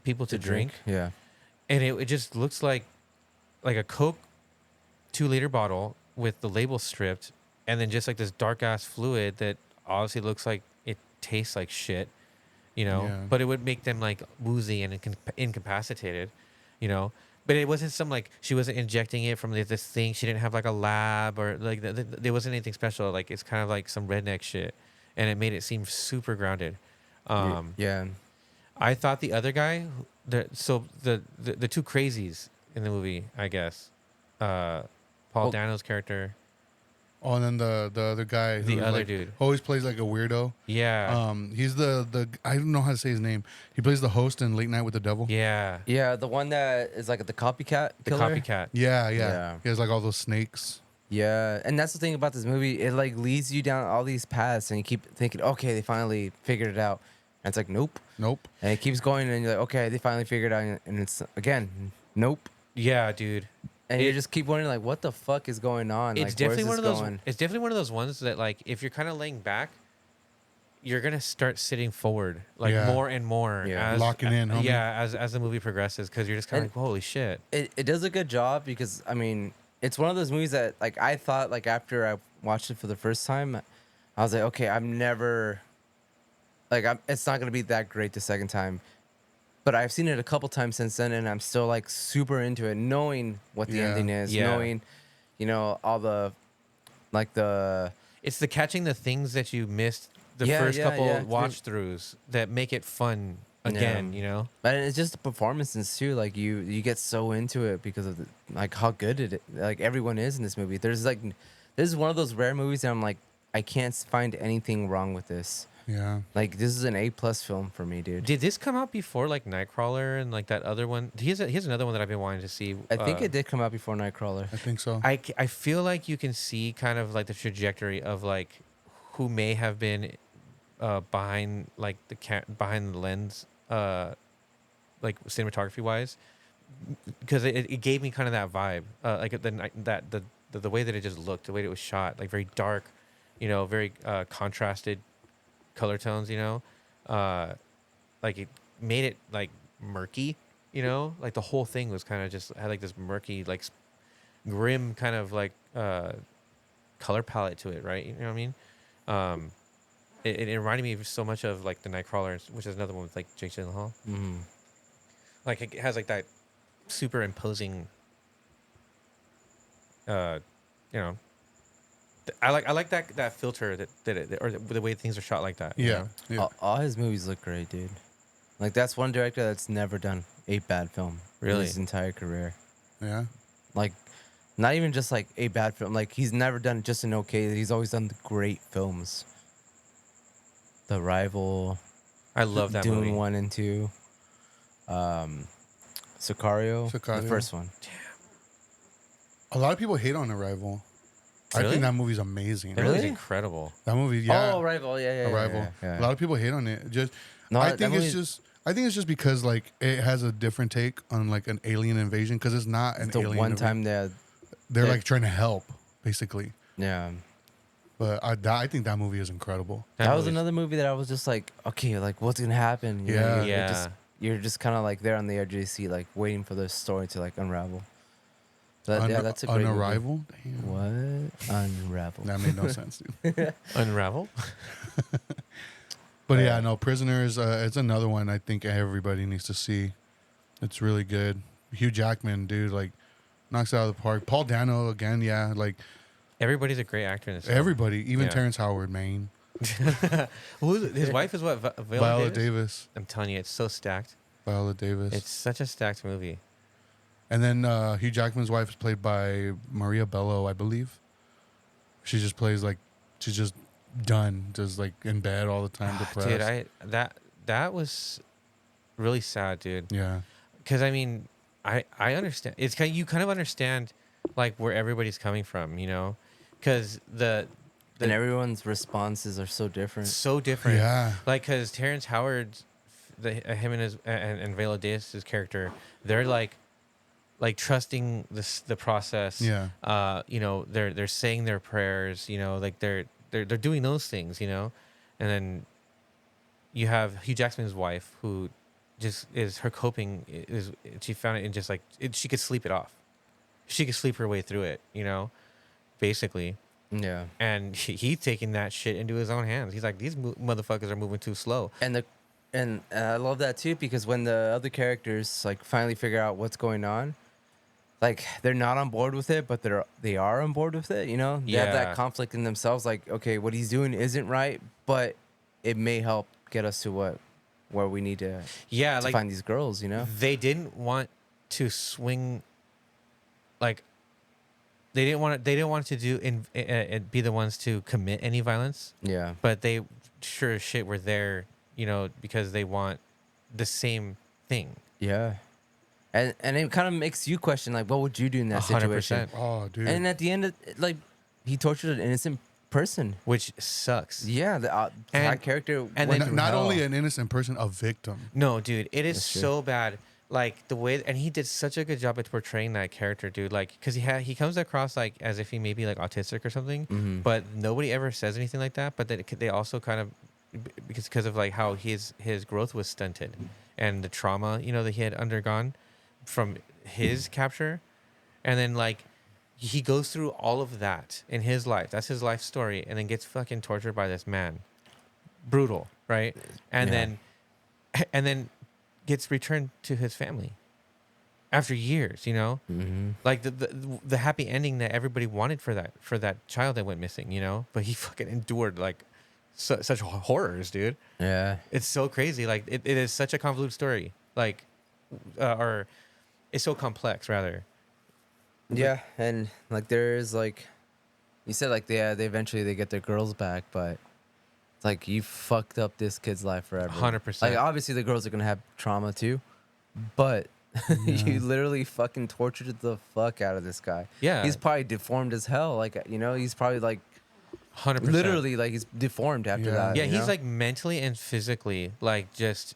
people to drink. Yeah. And it just looks like a Coke 2-liter bottle with the label stripped, and then just like this dark ass fluid that obviously looks like it tastes like shit, you know. Yeah. But it would make them like woozy and incapacitated, you know. But it wasn't some like she wasn't injecting it from this thing. She didn't have like a lab or like there wasn't anything special. Like it's kind of like some redneck shit, and it made it seem super grounded. Yeah. I thought the other guy, the two crazies in the movie, I guess, Paul Dano's character, Oh, and then the other guy, The who, other like, dude. always plays like a weirdo. yeah, He's the I don't know how to say his name. He plays the host in Late Night with the Devil. yeah, Yeah, the one that is like the copycat the killer. copycat. Yeah, yeah. Yeah. He has like all those snakes. Yeah, and that's the thing about this movie. It like leads you down all these paths, and you keep thinking, okay, they finally figured it out. And it's like, nope. Nope. And it keeps going, and you're like, okay, they finally figured it out. And it's again, nope. Yeah, dude. And you It- just keep wondering, like, what the fuck is going on? It's Like, definitely where's one of this those. going? It's definitely one of those ones that like if you're kind of laying back, you're gonna start sitting forward like Yeah. more and more. Yeah. as, Locking in, homie. Yeah, as the movie progresses, because you're just kind of And- like, holy shit. It does a good job because I mean, it's one of those movies that like I thought like after I watched it for the first time, I was like, okay, I'm never like it's not gonna be that great the second time. But I've seen it a couple times since then, and I'm still like super into it, knowing what the Yeah. ending is, Yeah. knowing, you know, all the like the It's the catching the things that you missed the Yeah, first yeah, couple yeah. watch throughs that make it fun again. Yeah. You know. but it's just the performances too. Like you get so into it because of like how good it like everyone is in this movie. There's like this is one of those rare movies that I'm like I can't find anything wrong with this. Yeah. Like this is an A+ film for me, dude. Did this come out before like Nightcrawler and like that other one? Here's another one that I've been wanting to see. I think it did come out before Nightcrawler. I think so. I feel like you can see kind of like the trajectory of like who may have been behind like behind the lens, like cinematography wise, because it gave me kind of that vibe, like the way that it just looked, the way it was shot, like very dark, you know, very contrasted color tones, you know, like it made it like murky, you know, like the whole thing was kind of just had like this murky, like grim kind of like color palette to it, right? You know what I mean? It reminded me so much of like the Nightcrawler, which is another one with like Jake Gyllenhaal. Mm. Like it has like that super imposing, you know. I like that filter that or the way things are shot like that. you yeah. know? Yeah. All his movies look great, dude. Like that's one director that's never done a bad film. Really? His entire career. Yeah. Like, not even just like a bad film. Like, he's never done just an okay. He's always done great films. The Rival, I love that Dune movie. 1 and 2, Sicario, the Sicario. first one. A lot of people hate on Arrival. I Really? think that movie's amazing. That movie's Really? incredible. That movie, yeah. Oh, Arrival, yeah. Arrival. Yeah. A lot of people hate on it. Just No, I that think it's movie- just I think it's just because like it has a different take on like an alien invasion because it's not an the alien one invasion. time that, They're that- like trying to help basically. yeah. But I think that movie is incredible. That was movie's- another movie that I was just like, okay, like what's gonna happen? You know, Yeah. you're Yeah. just, you're just kind of like there on the edge of the seat, like waiting for the story to like unravel. That, yeah, that's a great on movie. Arrival. Damn. What? Unravel. That made no sense, dude. Unravel. But yeah, no, Prisoners. It's another one I think everybody needs to see. It's really good. Hugh Jackman, dude, like knocks it out of the park. Paul Dano again, yeah, like Everybody's a great actor in this. film. everybody, even Yeah. Terrence Howard, man, His wife is what? Viola Davis, I'm telling you, it's so stacked. Viola Davis, It's such a stacked movie. and then Hugh Jackman's wife is played by Maria Bello, I believe. She just plays like she's just done, just like in bed all the time, depressed. Dude, that was really sad, dude. Yeah, Because I mean, I understand. It's kind you kind of understand like where everybody's coming from, you know, because the And everyone's responses are so different. so different. yeah, Like, because Terrence Howard, him and his and Viola Davis's character, they're like trusting the process. yeah. You know, they're saying their prayers. You know, like they're doing those things. You know, and then you have Hugh Jackman's wife, who just is her coping is she found it in just like she could sleep it off. She could sleep her way through it. You know, basically. Yeah. And he's taking that shit into his own hands. He's like, these motherfuckers are moving too slow. And I love that too, because when the other characters like finally figure out what's going on, like they're not on board with it, but they are on board with it. You know, they have Yeah. that conflict in themselves. Like, okay, what he's doing isn't right, but it may help get us to where we need to Yeah, like find these girls. You know, they didn't want to swing. Like they didn't want to do be the ones to commit any violence, yeah, but they sure as shit were there. You know, because they want the same thing. yeah, and it kind of makes you question, like, what would you do in that 100%. situation? Oh, dude. And at the end, like, he tortured an innocent person. Which sucks. Yeah, that And- character and went then- through not hell. only an innocent person, a victim. No, dude, it is That's true. so bad. Like the way, and he did such a good job at portraying that character, dude. Like, because he comes across like as if he may be like autistic or something, Mhm. but nobody ever says anything like that. But they also kind of because of like how his growth was stunted, and the trauma that he had undergone from his capture, and then like he goes through all of that in his life. That's his life story, and then gets fucking tortured by this man. Brutal, right? And Yeah. then gets returned to his family after years. Mhm. Like the happy ending that everybody wanted for that child that went missing. But he fucking endured like such horrors, dude. Yeah. It's so crazy. Like it is such a convoluted story. Like, or it's so complex rather. Yeah, and like there is like, you said like they eventually they get their girls back, but it's like you fucked up this kid's life forever. 100%. Like obviously the girls are gonna have trauma too, but you literally fucking tortured the fuck out of this guy. Yeah. He's probably deformed as hell. Like he's probably like 100%. literally like he's deformed after Yeah. that. Yeah, you he's know? like mentally and physically like just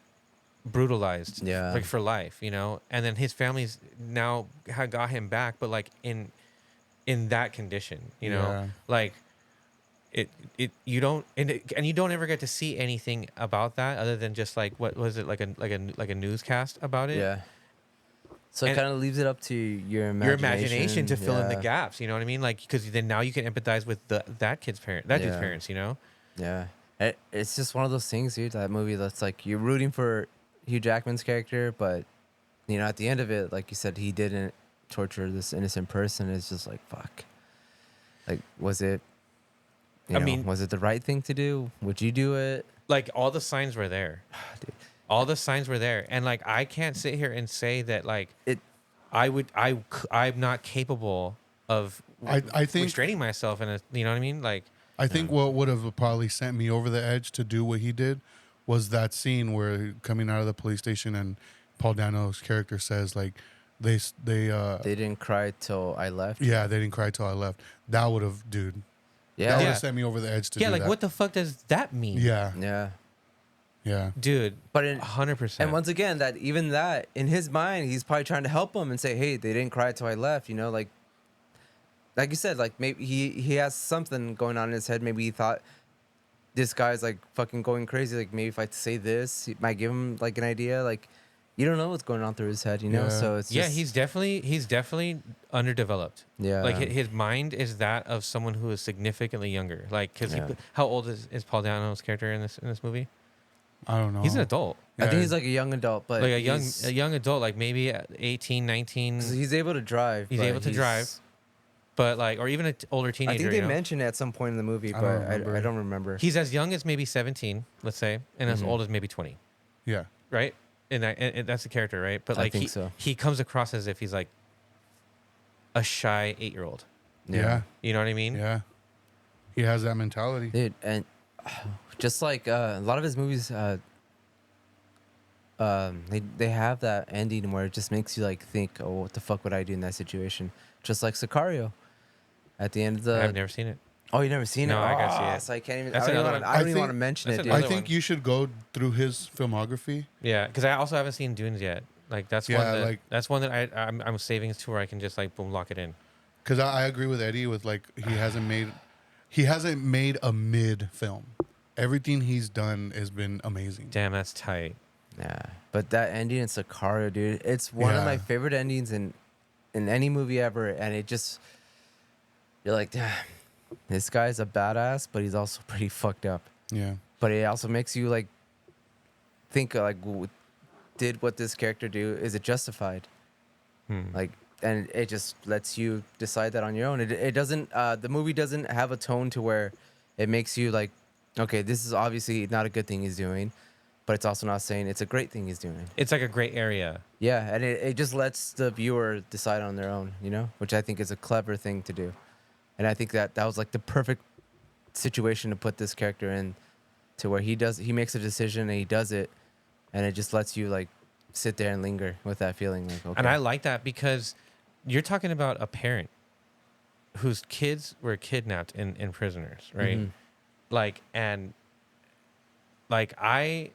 brutalized. Yeah. Like for life, And then his family's now got him back, but like in that condition, Yeah. Like it you don't and you don't ever get to see anything about that other than just like what was it like a newscast about it. Yeah. So it And- kind of leaves it up to your Your imagination. imagination to fill in the Yeah. gaps, you know what I mean? Like because then now you can empathize with that kid's dude's Yeah. parents, Yeah. It's just one of those things, dude. That movie that's like you're rooting for Hugh Jackman's character, but at the end of it, like you said, he didn't torture this innocent person. It's just like fuck. Like, was it? I mean- was it the right thing to do? Would you do it? Like all the signs were there. Dude. All the signs were there, and like I can't sit here and say that like It I'm not capable of I think restraining myself in a, you know what I mean? Like, I think what would have probably sent me over the edge to do what he did was that scene where coming out of the police station and Paul Dano's character says like they didn't cry till I left. yeah, they didn't cry till I left. That would have, dude. That Yeah. would Yeah. have sent me over the edge to yeah, do like that. what the fuck does that mean? Yeah, Yeah. yeah, Dude, But in, 100%. and once again, that even that in his mind, he's probably trying to help him and say, "Hey, they didn't cry till I left." You know, like you said, like maybe he has something going on in his head. Maybe he thought this guy's like fucking going crazy. Like maybe if I say this, it might give him like an idea. Like you don't know what's going on through his head. You know, Yeah. so it's yeah, just, he's definitely underdeveloped. yeah, Like his mind is that of someone who is significantly younger. Like, cause Yeah. how old is Paul Dano's character in this movie? I don't know. He's an adult, I think Yeah. he's like a young adult, but like a he's- young adult, like maybe 18, 19. 'cause he's able to drive. He's but able to drive. But like, or even an older teenager. I think you they know? mentioned it at some point in the movie, I but don't remember. I don't remember. He's as young as maybe 17, let's say, and as Mhm. old as maybe 20, Yeah, right? And that's the character, right? But I like think so. he comes across as if he's like a shy 8-year-old. yeah, You know what I mean? yeah. He has that mentality. Dude, and just like a lot of his movies, they have that ending where it just makes you like think, oh, what the fuck would I do in that situation? Just like Sicario, at the end of the. I've never seen it. Oh, you never seen No, it? I gotta see Oh, it. So I can't even. That's I don't even another wanna- one. I don't even I want to think mention that's it, dude. I another think one. you should go through his filmography. Yeah, because I also haven't seen Dunes yet. Like that's one Yeah, that like- that's one that I'm saving to where I can just like boom lock it in. Because I agree with Eddie with like he hasn't made a mid film. Everything he's done has been amazing. Damn, that's tight. Yeah, but that ending in Sicario, dude, it's one of my Yeah. favorite endings in any movie ever, and it just you're like, damn, this guy's a badass, but he's also pretty fucked up. Yeah, But it also makes you like think like, did what this character do? Is it justified? Like, and it just lets you decide that on your own. It doesn't. The movie doesn't have a tone to where it makes you like, okay, this is obviously not a good thing he's doing, but it's also not saying it's a great thing he's doing. It's like a gray area. Yeah, and it just lets the viewer decide on their own, you know, which I think is a clever thing to do. And I think that was like the perfect situation to put this character in, to where he makes a decision and he does it, and it just lets you like sit there and linger with that feeling. Like, okay, And I like that because you're talking about a parent whose kids were kidnapped in prisoners, right? Mhm. Like, and like I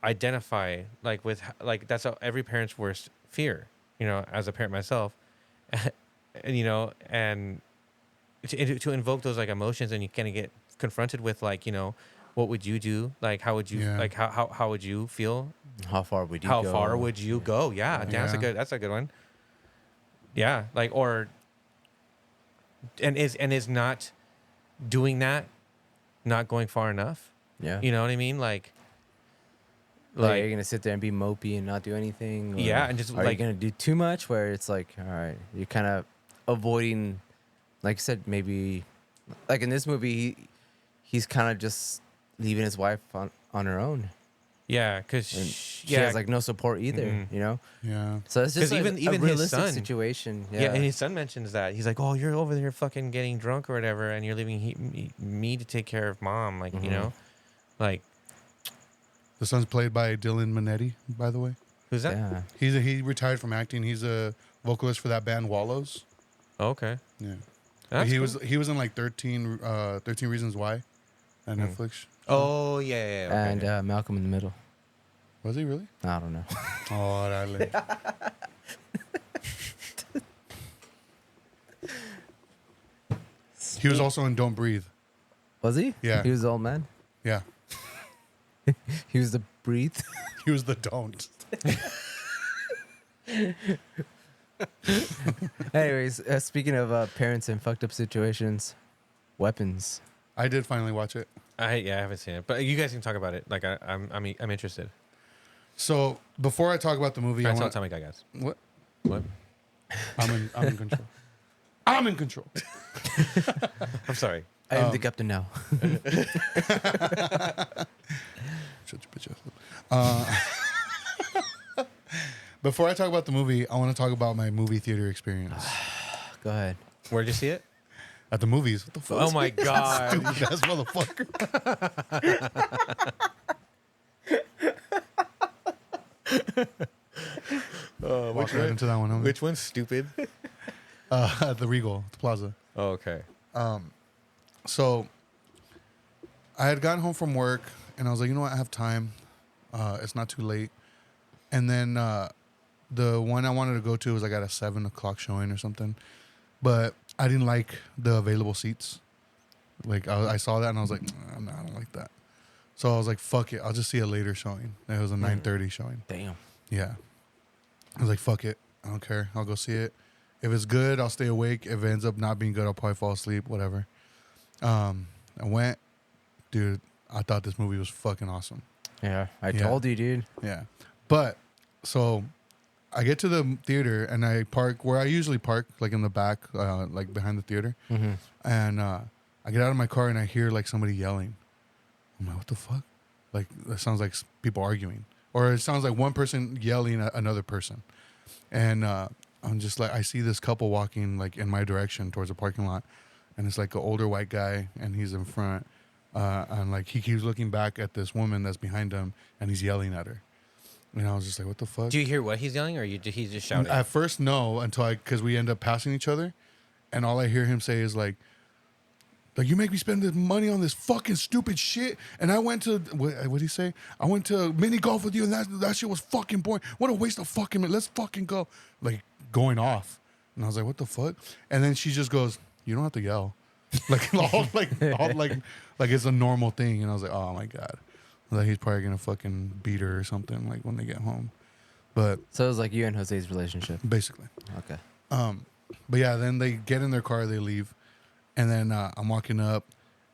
identify like with like that's every parent's worst fear, you know, as a parent myself, and you know, and to invoke those like emotions, and you kind of get confronted with like, you know, what would you do? Like, how would you Yeah. like how would you feel? how far would you How go? far would you go? Yeah, damn, Yeah. that's a good one. Yeah, like or and is not doing that, not going far enough. Yeah, You know what I mean? Like like you're gonna sit there and be mopey and not do anything. Or Yeah, and just, are like- you gonna do too much? Where it's like, all right, you're kind of avoiding, like I said, maybe, like in this movie, he's kind of just leaving his wife on her own. yeah, because And she has like no support either, Mhm. you know. yeah. So it's 'Cause just like even a his realistic son- situation. yeah. And his son mentions that he's like, "Oh, you're over there fucking getting drunk or whatever, and you're leaving me to take care of mom." Like, you Mhm. know, like The son's played by Dylan Minetti, by the way. who's that? Yeah. He retired from acting. He's a vocalist for that band Wallows. Oh, okay, Yeah, That's he cool. was in like 13 Reasons Why, on Netflix. Oh yeah, okay. And Malcolm in the Middle. Was he really? I don't know. Oh, dale. He was also in Don't Breathe. Was he? Yeah. He was the old man. Yeah, He was the breathe. he was the Don't. Anyways, speaking of parents in fucked up situations, weapons. I did finally watch it. I haven't seen it, but you guys can talk about it. Like I'm interested. So before I talk about the movie, Tell I want Tommy guy guys. what? What? I'm in control. I'm in control. I'm sorry. I am the captain now. Shut your bitch ass up. Before I talk about the movie, I want to talk about my movie theater experience. Go ahead. Where'd you see it? At the movies. What the fuck? Oh my god. Stupid ass motherfucker. Walk right into that one, homie. Which one's stupid? At the Regal, the Plaza. Oh, okay. So I had gotten home from work and I was like, you know what? I have time. It's not too late. And then the one I wanted to go to was like at a 7:00 showing or something. But I didn't like the available seats. Like I saw that and I was like, nah, I don't like that. So I was like, fuck it. I'll just see a later showing. It was a 9:30 showing. Damn. Yeah. I was like, fuck it. I don't care. I'll go see it. If it's good, I'll stay awake. If it ends up not being good, I'll probably fall asleep, whatever. I went. Dude, I thought this movie was fucking awesome. Yeah, I told you, dude. Yeah. But, so, I get to the theater and I park where I usually park, like in the back, like behind the theater. Mm-hmm. And I get out of my car and I hear like somebody yelling. I'm like, what the fuck? Like, that sounds like people arguing. Or it sounds like one person yelling at another person. And I'm just like, I see this couple walking like in my direction towards the parking lot. And it's like an older white guy and he's in front. And like he keeps looking back at this woman that's behind him and he's yelling at her. And I was just like, what the fuck? Do you hear what he's yelling, or he's just shouting? At first, no, until because we end up passing each other. And all I hear him say is like, you make me spend this money on this fucking stupid shit. And I went to, what did he say? I went to mini golf with you and that shit was fucking boring. What a waste of fucking minute. Let's fucking go. Like going off. And I was like, what the fuck? And then she just goes, you don't have to yell. Like it's a normal thing. And I was like, oh my God. Like he's probably going to fucking beat her or something like when they get home. But So it was like you and Jose's relationship. basically. Okay. But yeah, then they get in their car, they leave. And then I'm walking up,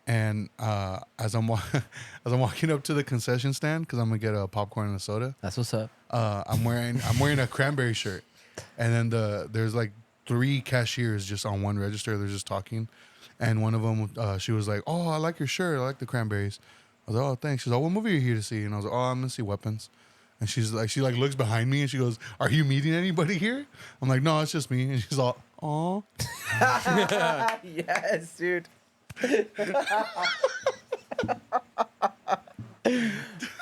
and as I'm walking up to the concession stand because I'm gonna get a popcorn and a soda. That's what's up. I'm wearing a cranberry shirt, and then there's like 3 cashiers just on one register. They're just talking, and one of them she was like, "Oh, I like your shirt. I like the cranberries." I was like, "Oh, thanks." She's like, "What movie are you here to see?" And I was like, "Oh, I'm gonna see Weapons." And she's like, she looks behind me and she goes, "Are you meeting anybody here?" I'm like, "No, it's just me." And she's all, "Aw." Yes, dude.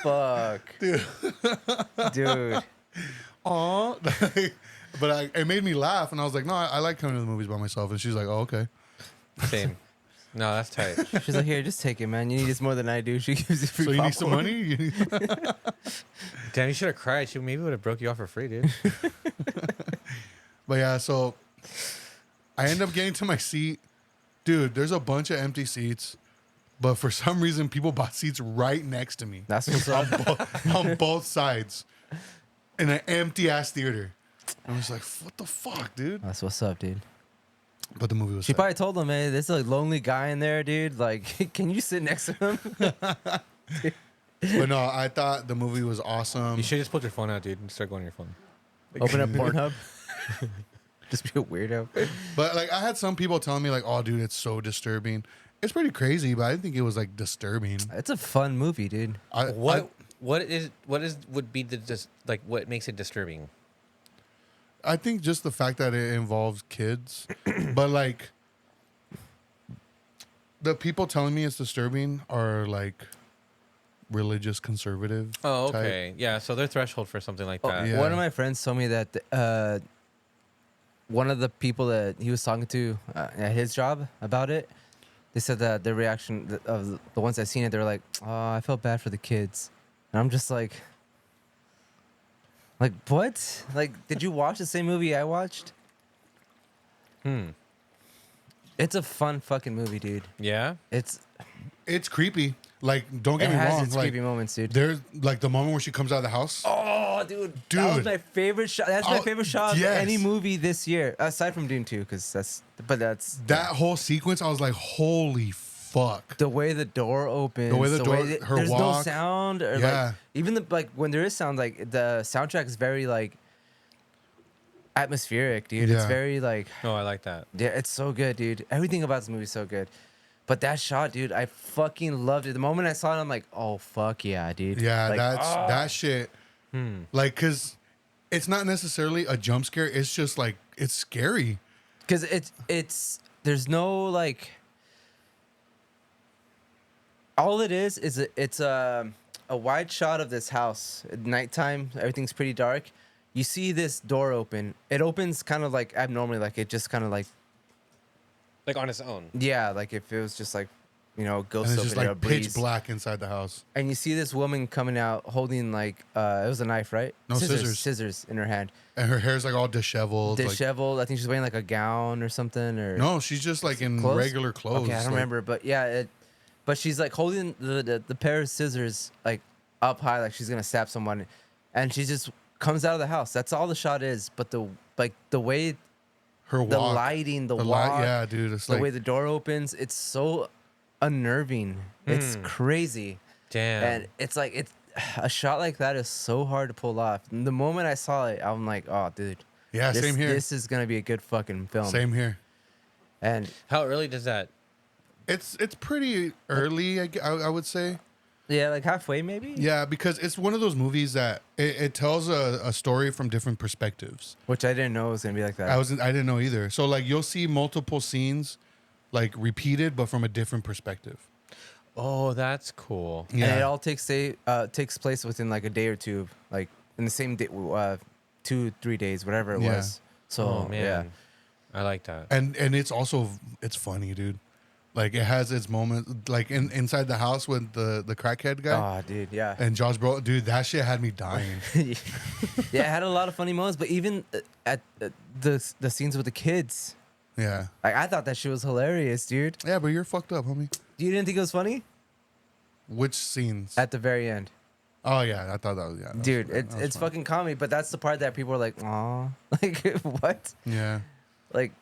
Fuck. Dude. Aw. But it made me laugh and I was like, no, I like coming to the movies by myself. And she's like, oh, okay. Same. No, that's tight. She's like, here, just take it, man. You need this more than I do. She gives you free So you need some popcorn. money? You need- Damn, you should have cried. She maybe would have broke you off for free, dude. But yeah, so I end up getting to my seat. Dude, there's a bunch of empty seats. But for some reason, people bought seats right next to me. That's what's up. On both sides. In an empty-ass theater. I was like, what the fuck, dude? That's what's up, dude. But the movie was She sick. probably told him, "Hey, there's a lonely guy in there, dude. Like, can you sit next to him?" But no, I thought the movie was awesome. You should just put your phone out, dude, and start going on your phone. Open up Pornhub. Just be a weirdo. But like I had some people telling me like, "Oh, dude, it's so disturbing." It's pretty crazy, but I didn't think it was like disturbing. It's a fun movie, dude. What would be what makes it disturbing? I think just the fact that it involves kids, but like the people telling me it's disturbing are like religious conservative. Oh, type. okay. Yeah, so their threshold for something like that. yeah. One of my friends told me that one of the people that he was talking to at his job about it, they said that the reaction of the ones that seen it, they were like, "Oh, I felt bad for the kids," and I'm just like, what? Like, did you watch the same movie I watched? It's a fun fucking movie, dude. Yeah? It's creepy. Like, don't get It me has wrong. its Like, creepy moments, dude. there's like the moment where she comes out of the house. Oh, dude, that was Dude. my favorite shot. That's my Oh, favorite shot of yes. any movie this year, aside from Dune 2, because that's That whole sequence, I was like, holy fuck. the way the door opens. The way the door- that her there's no walk. sound, or Yeah. like even when there is sound, like the soundtrack is very like atmospheric, dude. It's Yeah. very like, Oh, I like that. yeah, it's so good, dude. Everything about this movie is so good. But that shot, dude, I fucking loved it. The moment I saw it, I'm like, oh fuck yeah, dude. Yeah, Like, that shit. Like, cause it's not necessarily a jump scare. It's just like it's scary. Because it's there's no like. All it is it's a wide shot of this house at nighttime. Everything's pretty dark. You see this door open. It opens kind of like abnormally, like it just kind of like on its own. yeah, like if it was just like And ghost it's just opening a like pitch breeze. black inside the house. And you see this woman coming out holding like it was a knife, right? No, scissors. Scissors in her hand. And her hair's like all disheveled. Disheveled. I think she's wearing like a gown or something. Or No, she's just like in clothes? regular clothes. Okay, I don't like- remember, but yeah, but she's like holding the pair of scissors like up high, like she's gonna stab someone, and she just comes out of the house. That's all the shot is. But the way Her walk. the lighting, the walk, yeah, dude. It's the like way the door opens, it's so unnerving. It's crazy. Damn. And it's like a shot like that is so hard to pull off. And the moment I saw it, I'm like, oh, dude. yeah, same here. This is gonna be a good fucking film. Same here. And How early does that? It's pretty early, I would say. yeah, like halfway maybe. Yeah, because it's one of those movies that it tells a story from different perspectives. Which I didn't know it was gonna be like that. I didn't know either. So like you'll see multiple scenes like repeated, but from a different perspective. Oh, that's cool. And it all takes place within like a day or two, like in the same day, 2-3 days, whatever it Yeah. was. So Oh man, yeah, I like that. And it's funny, dude. Like it has its moment, like inside the house with the crackhead guy oh dude, yeah, and Josh Bro. Dude, that shit had me dying. yeah. It had a lot of funny moments, but even at the scenes with the kids, Yeah, like I thought that shit was hilarious, dude. yeah, but you're fucked up, homie. You didn't think it was funny Which scenes? at the very end, Oh yeah, I thought that was dude? that was It's fun. fucking comedy, but that's the part that people are like, aw, like what? Yeah, Like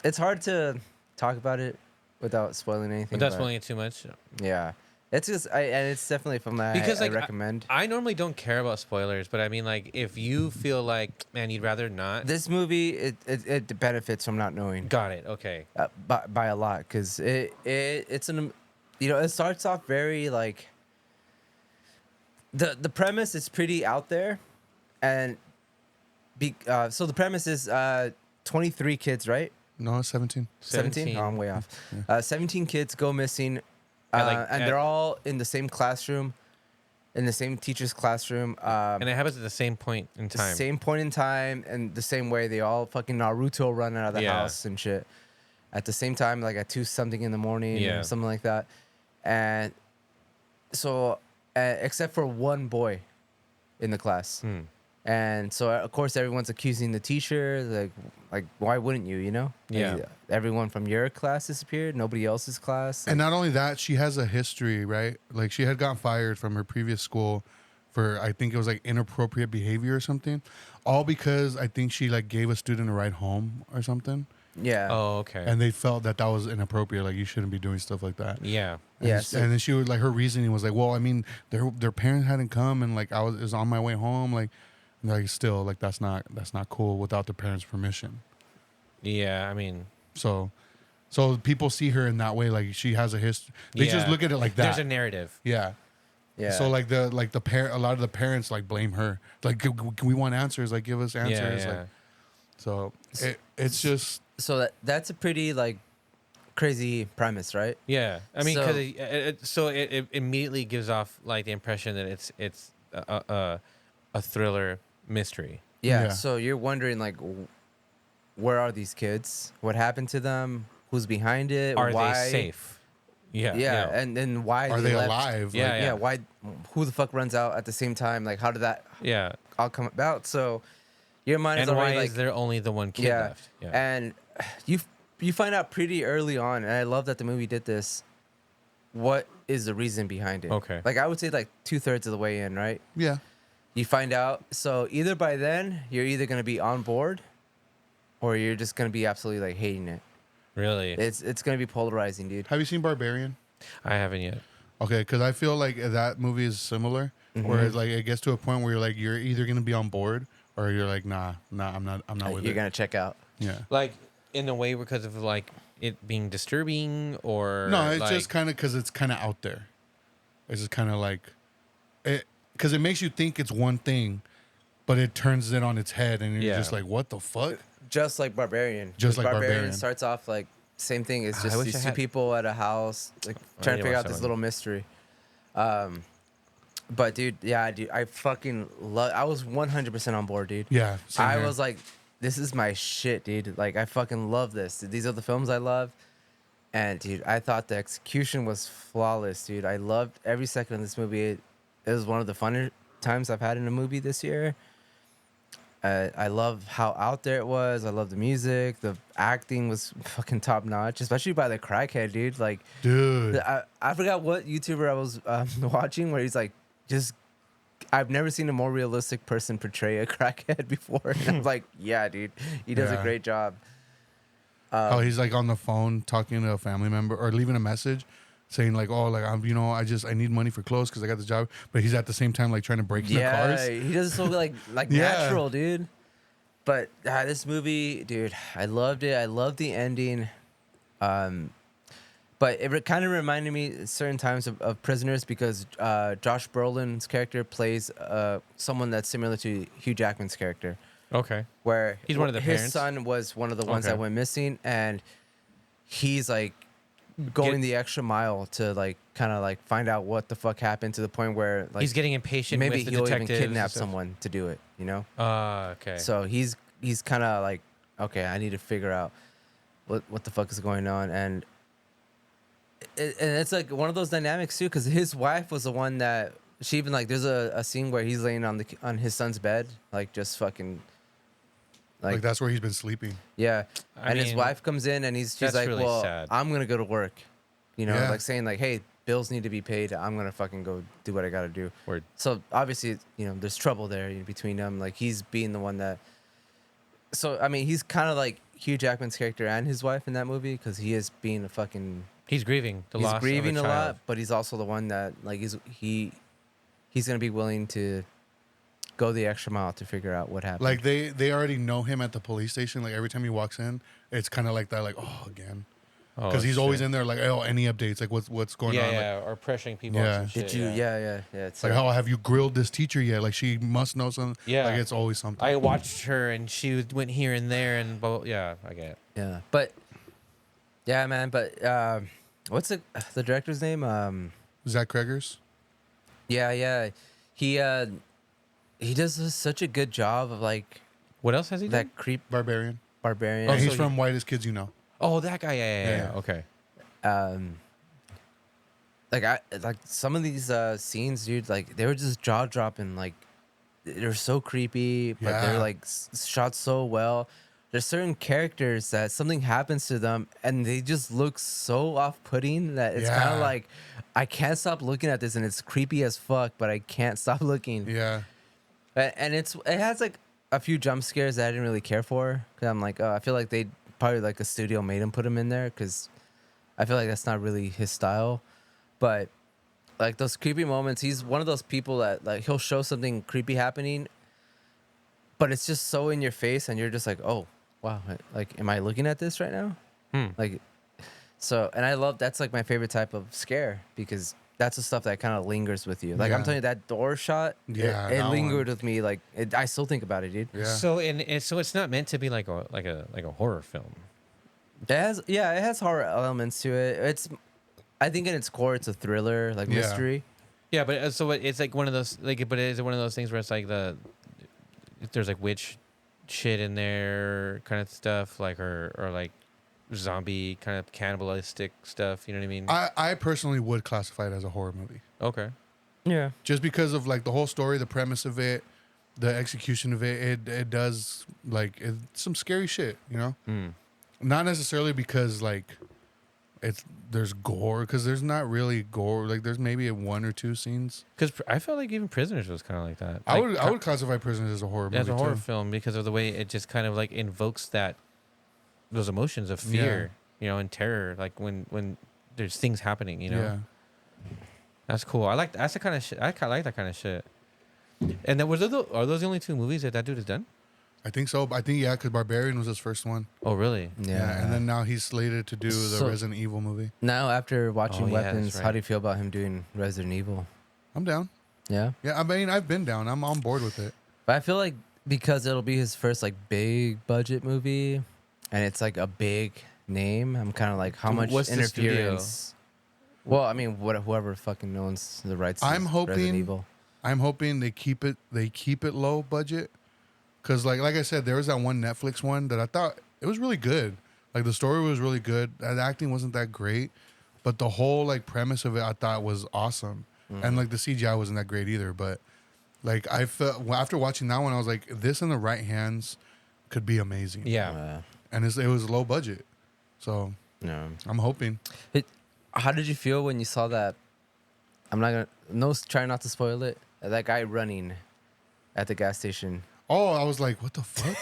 it's hard to talk about it without spoiling anything. But that's spoiling it too much. Yeah, it's just and it's definitely from that Because I like recommend. I normally don't care about spoilers, but I mean like if you feel like man, you'd rather not. This movie it benefits from not knowing Got it. Okay. by a lot because it's an it starts off very like the premise is pretty out there, and so the premise is 23 kids, right? no, 17. 17? Oh, I'm way off. 17 kids go missing, At, and they're all in the same classroom, in the same teacher's classroom. And it happens at the same point in The time. same point in time, and the same way they all fucking Naruto run out of the Yeah. house and shit. At the same time, like at 2 something in the morning, Yeah. or something like that. And so, except for one boy in the class. And so, of course, everyone's accusing the teacher. Like, why wouldn't you? You know? Yeah. Like, everyone from your class disappeared. Nobody else's class. And not only that, she has a history, right? Like she had gotten fired from her previous school for I think it was like inappropriate behavior or something. All because I think she like gave a student a ride home or something. Yeah. Oh, okay. And they felt that was inappropriate. Like you shouldn't be doing stuff like that. yeah. And, Yeah, s- so- and then she would like her reasoning was like, well, I mean, their parents hadn't come, and like it was on my way home, like still like that's not cool without the parents' permission. Yeah. I mean, So people see her in that way, like she has a history. They just yeah. look at it like that. There's a narrative. Yeah. Yeah. So like the parent, a lot of the parents like blame her. Like, can we want answers? Like, give us answers. Yeah. Like, so it's just so that's a pretty like crazy premise, right? Yeah. I mean, So- because it immediately gives off like the impression that it's a thriller mystery. Yeah. Yeah. So you're wondering like, where are these kids? What happened to them? Who's behind it? Are why? they safe? Yeah. Yeah. And then why are they left? alive? Yeah, Like, Yeah. Why? Who the fuck runs out at the same time? Like, how did that Yeah. all come about? So your mind is And why already like, is there only the one kid yeah. left? Yeah. And you find out pretty early on, and I love that the movie did this. What is the reason behind it? Okay. Like I would say, like 2/3 of the way in, right? Yeah. You find out. So either by then you're either gonna be on board, or you're just gonna be absolutely like hating it. Really? It's gonna be polarizing, dude. Have you seen Barbarian? I haven't yet. Okay, because I feel like that movie is similar, where it's like it gets to a point where you're either gonna be on board or you're like, nah, I'm not with You're it. gonna check out. Yeah. Like in a way because of like it being disturbing or No, it's like, just kind of because it's kind of out there. It's just kind of like it because it makes you think it's one thing, but it turns it on its head, and you're Yeah. just like, what the fuck? Just like Barbarian. Just 'Cause like Barbarian. starts off like same thing. It's I just wish these I two had- people at a house like trying need to to figure watch out that this one. little mystery. But dude, yeah, dude, I fucking love. I was 100% on board, dude. Yeah, same I here. was like, this is my shit, dude. Like, I fucking love this. These are the films I love. And dude, I thought the execution was flawless, dude. I loved every second of this movie. It was one of the funner times I've had in a movie this year. I love how out there it was. I love the music. The acting was fucking top notch, especially by the crackhead, dude. Like, dude. I forgot what YouTuber I was watching where he's like, just, I've never seen a more realistic person portray a crackhead before. And I'm like, yeah, dude, he does a Yeah. great job. Oh, he's like on the phone talking to a family member or leaving a message saying like, oh, like I'm, I need money for clothes because I got this job, but he's at the same time like trying to break into Yeah, cars. he does it so like Yeah. natural, dude. But this movie, dude, I loved it. I loved the ending. But it kind of reminded me at certain times of Prisoners because Josh Brolin's character plays someone that's similar to Hugh Jackman's character, Okay. where He's one of the his parents? son was one of the ones Okay. that went missing, and he's like going the extra mile to like kind of like find out what the fuck happened to the point where like He's getting impatient maybe with the he'll even detectives and kidnap stuff. someone to do it, you know? Okay. So he's kind of like, okay, I need to figure out what the fuck is going on, and it's like one of those dynamics too, because his wife was the one that she even like. There's a scene where he's laying on his son's bed, like just fucking, Like that's where he's been sleeping. yeah. I And his mean, wife comes in and she's that's like, really well, sad. I'm gonna go to work, you know, Yeah. like saying like, hey, bills need to be paid. I'm gonna fucking go do what I gotta do. Word. So obviously, there's trouble there between them. Like he's being the one that. So I mean, he's kind of like Hugh Jackman's character and his wife in that movie because he is being a fucking. He's grieving the He's loss grieving of a a child. lot, but he's also the one that like he's gonna be willing to go the extra mile to figure out what happened. Like they already know him at the police station. Like every time he walks in, it's kind of like that. Like again, Oh, because he's always shit. in there. Like any updates? Like what's going on? Like, Yeah, or pressuring people. Yeah. On some did shit, you? Yeah. Yeah. It's like, like, how have you grilled this teacher yet? Like she must know something. Yeah. Like it's always something. I watched her and she went here and there and yeah, I get it. yeah, but yeah, man. But what's the director's name? Zach Cregers. Yeah. He does such a good job of like What else has he done? that creep Barbarian. barbarian. Oh, so he's he- from Whitest Kids You Know. Oh, that guy. Yeah. Yeah. Okay. Like some of these scenes, dude, like they were just jaw dropping. Like they're so creepy, but Yeah. they're like shot so well. There's certain characters that something happens to them and they just look so off putting that it's kind Yeah. of like I can't stop looking at this and it's creepy as fuck, but I can't stop looking. Yeah. And it has like a few jump scares that I didn't really care for because I'm like, oh, I feel like they probably like a studio made him put him in there because I feel like that's not really his style. But like those creepy moments, he's one of those people that like he'll show something creepy happening, but it's just so in your face, and you're just like, oh wow, like am I looking at this right now? Like, so, and I love that's like my favorite type of scare because that's the stuff that kind of lingers with you. Like I'm Yeah. telling you, that door shot, Yeah, it that lingered one. with me. Like I still think about it, dude. Yeah. So so it's not meant to be like a horror film. It has horror elements to it. I think in its core, it's a thriller, like Yeah. mystery. Yeah, but so it's like one of those but is it one of those things where it's like there's like witch shit in there kind of stuff like or like zombie kind of cannibalistic stuff, you know what I mean? I personally would classify it as a horror movie. Okay. Yeah. Just because of like the whole story, the premise of it, the execution of it, it does like it's some scary shit, you know? Not necessarily because like there's gore, because there's not really gore. Like there's maybe one or two scenes. Because I felt like even Prisoners was kind of like that. I Like, would classify Prisoners as a horror movie as a horror too. film because of the way it just kind of like invokes those emotions of fear, and terror. Like when there's things happening, Yeah. That's cool. That's the kind of shit. I kind of like that kind of shit. And then are those the only two movies that dude has done? I think so. I think because Barbarian was his first one. Oh, really? Yeah. And then now he's slated to do the So- Resident Evil movie. Now, after watching Oh, yeah, that's Weapons, how right. do you feel about him doing Resident Evil? I'm down. Yeah. Yeah, I mean I've been down. I'm on board with it. But I feel like because it'll be his first like big budget movie, and it's like a big name, I'm kind of like, how much What's the studio? interference? Well, I mean, whoever fucking owns the rights to I'm Resident hoping Evil. they keep it low budget, because like I said, there was that one Netflix one that I thought it was really good. Like the story was really good. The acting wasn't that great, but the whole like premise of it I thought was awesome. And like the CGI wasn't that great either. But like I felt after watching that one, I was like, this in the right hands could be amazing. Yeah. And it was low budget, so No. I'm hoping. How did you feel when you saw that? I'm not gonna try not to spoil it. That guy running at the gas station. Oh, I was like, what the fuck?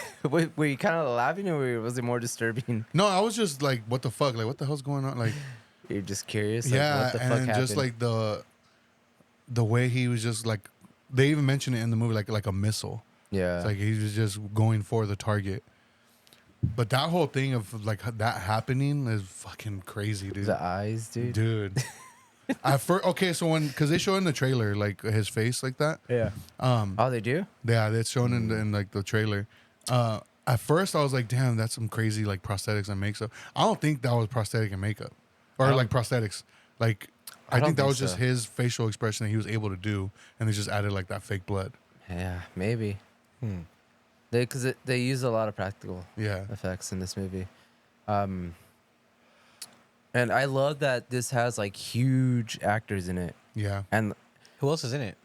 Were you kind of laughing, or was it more disturbing? No, I was just like, what the fuck? Like, what the hell's going on? Like, You're just curious. Like, yeah, what the and fuck then happened? just like the way he was just like, they even mentioned it in the movie like a missile. yeah, It's like he was just going for the target. But that whole thing of like that happening is fucking crazy, dude. the eyes, dude. Dude. Okay, so because they show in the trailer like his face like that. Yeah. Oh, they do. Yeah, that's shown in like the trailer. At first I was like, damn, that's some crazy like prosthetics and makeup. I don't think that was prosthetic and makeup, or like prosthetics. Like I don't think that think was just so. his facial expression that he was able to do, and they just added like that fake blood. Yeah, maybe. Hmm. Because they use a lot of practical Yeah, effects in this movie. And I love that this has like huge actors in it. yeah. And Who else is in it?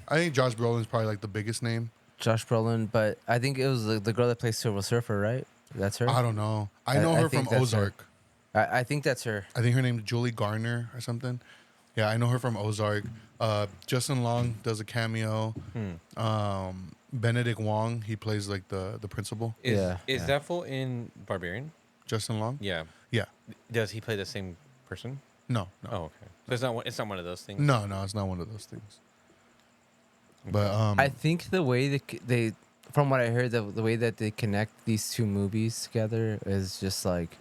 I think Josh Brolin's probably like the biggest name. Josh Brolin, but I think it was the girl that plays Silver Surfer, right? That's her. I don't know. I know I her from think that's her. Ozark. I think that's her. I think her name's Julie Garner or something. Yeah, I know her from Ozark. Justin Long does a cameo. Benedict Wong, he plays like the principal. Is Yeah. that fool in Barbarian? Justin Long? Yeah. Yeah. Does he play the same person? No. Oh, okay. So it's not one of those things. No, it's not one of those things. But I think the way they from what I heard, the way that they connect these two movies together is just like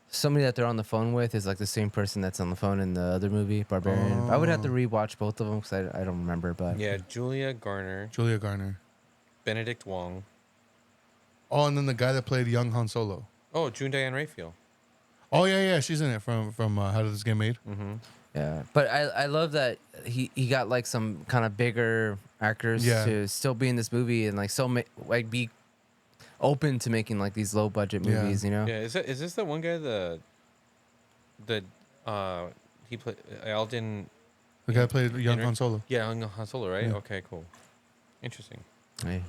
somebody that they're on the phone with is like the same person that's on the phone in the other movie, Barbarian. I would have to rewatch both of them because I don't remember. But Yeah, Julia Garner, Julia Garner. Benedict Wong. Oh, and then the guy that played young Han Solo. Oh, June Diane Raphael. Oh yeah, she's in it from How Did This Get Made? Mm-hmm. yeah, but I love that he got like some kind of bigger actors Yeah. to still be in this movie and like like be open to making like these low budget Yeah. movies. You know? Yeah, is this the one guy he played Alden? The guy that played young Inter- Han Solo. Yeah, on Han Solo, right? Yeah. Okay, cool. Interesting. Hey.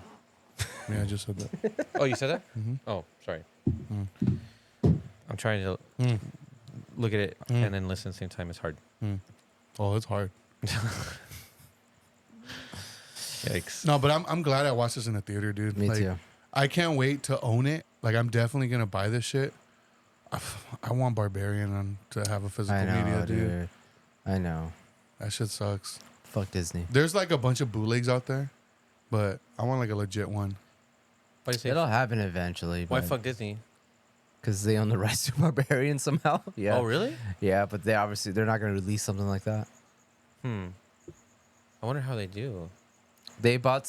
Yeah, I just said that. Oh, you said that? Mhm. Oh, sorry. Mm. I'm trying to Mm. look at it Mm. and then listen at the same time. It's hard. Oh, it's hard. Yikes. No, but I'm glad I watched this in the theater, dude. Me Like, too. I can't wait to own it. Like, I'm definitely gonna buy this shit. I want Barbarian to have a physical I know, media, dude. dude. I know. That shit sucks. Fuck Disney. There's like a bunch of bootlegs out there, but I want like a legit one. Why do you say? It'll happen eventually. Why fuck Disney? Because they own the rights to Barbarian somehow. Yeah. Oh, really? Yeah, but they're not going to release something like that. I wonder how they do. They bought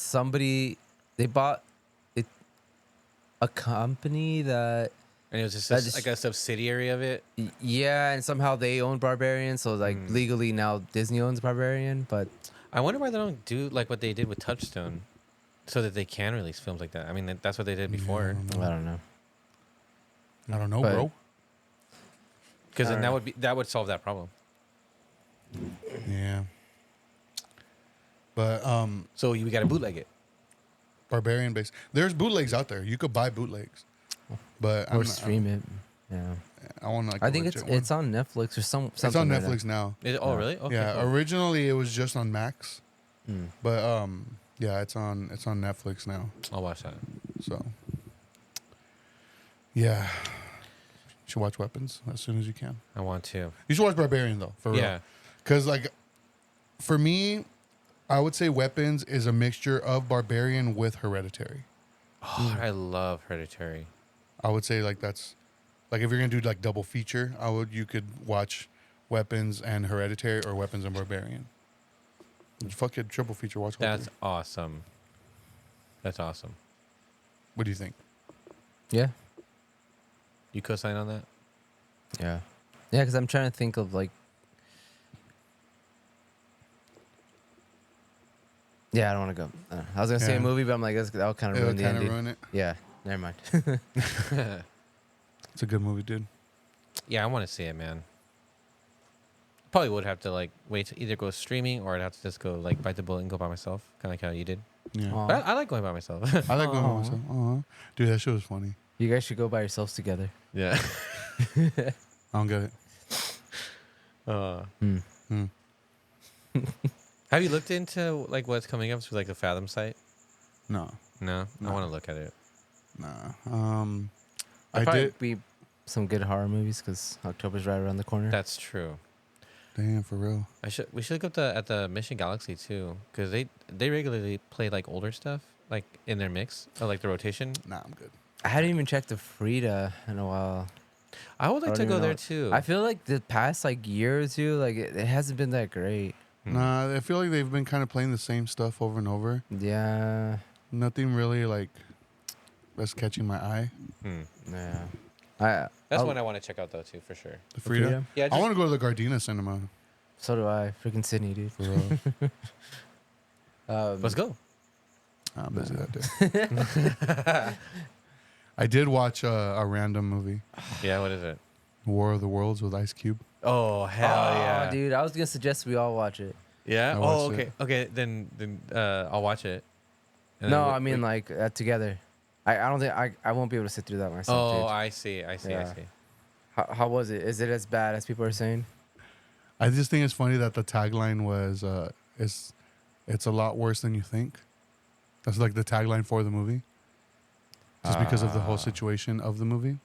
it, a company that, And it was just, That just- like a subsidiary of it. yeah, and somehow they own Barbarian. So like legally now Disney owns Barbarian, but I wonder why they don't do like what they did with Touchstone, so that they can release films like that. I mean, that's what they did before. I don't know. I don't know, But- bro. Because then Alright. that would solve that problem. Yeah. But So we got to bootleg it. Barbarian based. There's bootlegs out there. You could buy bootlegs. But Or stream it. Yeah. I want like I a think legit it's one. on Netflix or something. It's on Netflix now. Oh, really? Okay. Yeah, cool. originally it was just on Max. Mm. But yeah, it's on Netflix now. I'll watch that. So yeah. You should watch Weapons as soon as you can. I want to. You should watch Barbarian though, for real. Yeah. Cause like for me, I would say Weapons is a mixture of Barbarian with Hereditary. Oh, I love Hereditary. I would say like that's like if you're gonna do like double feature, you could watch Weapons and Hereditary or Weapons and Barbarian. Fuck it, triple feature. Watch. That's awesome. That's awesome. What do you think? Yeah. You co-sign on that? Yeah. Yeah, because I'm trying to think of like. Yeah, I don't want to go. I was gonna say a Yeah. movie, but I'm like, that'll kind of It'll ruin the kind of ending. ruin it. Yeah, never mind. It's a good movie, dude. Yeah, I want to see it, man. Probably would have to like wait to either go streaming or I'd have to just go like bite the bullet and go by myself, kind of like how you did. Yeah. Aw. But I like going by myself. I like going Aw. by myself. Dude, that shit was funny. You guys should go by yourselves together. Yeah. I don't get it. Hmm. Have you looked into like what's coming up through like the Fathom site? No. No, No. I want to look at it. Nah. There'll I probably did. be some good horror movies because October's right around the corner. That's true. Damn, for real. We should look up at the Mission Galaxy too, because they regularly play like older stuff like in their mix or like the rotation. Nah, I'm good. I hadn't even checked the Frida in a while. I would like don't to even go know there what- too. I feel like the past like year or two, like it hasn't been that great. Nah, I feel like they've been kind of playing the same stuff over and over. Yeah. Nothing really like that's catching my eye. Yeah. That's I'll- one I want to check out though too, for sure. The Frida. Frida? Yeah, I want to go to the Gardena cinema. So do I. Freaking Sydney, dude. For real. let's go. I'm busy that day. I did watch a random movie, Yeah, what is it? War of the Worlds with Ice Cube. Oh hell yeah, Dude, I was gonna suggest we all watch it. Yeah. I Oh watched okay. it. Okay, then I'll watch it. And No, then I mean like together. I don't think I won't be able to sit through that myself, Oh, dude. I see. I see. Yeah. How was it? Is it as bad as people are saying? I just think it's funny that the tagline was it's a lot worse than you think. That's like the tagline for the movie. Just because of the whole situation of the movie.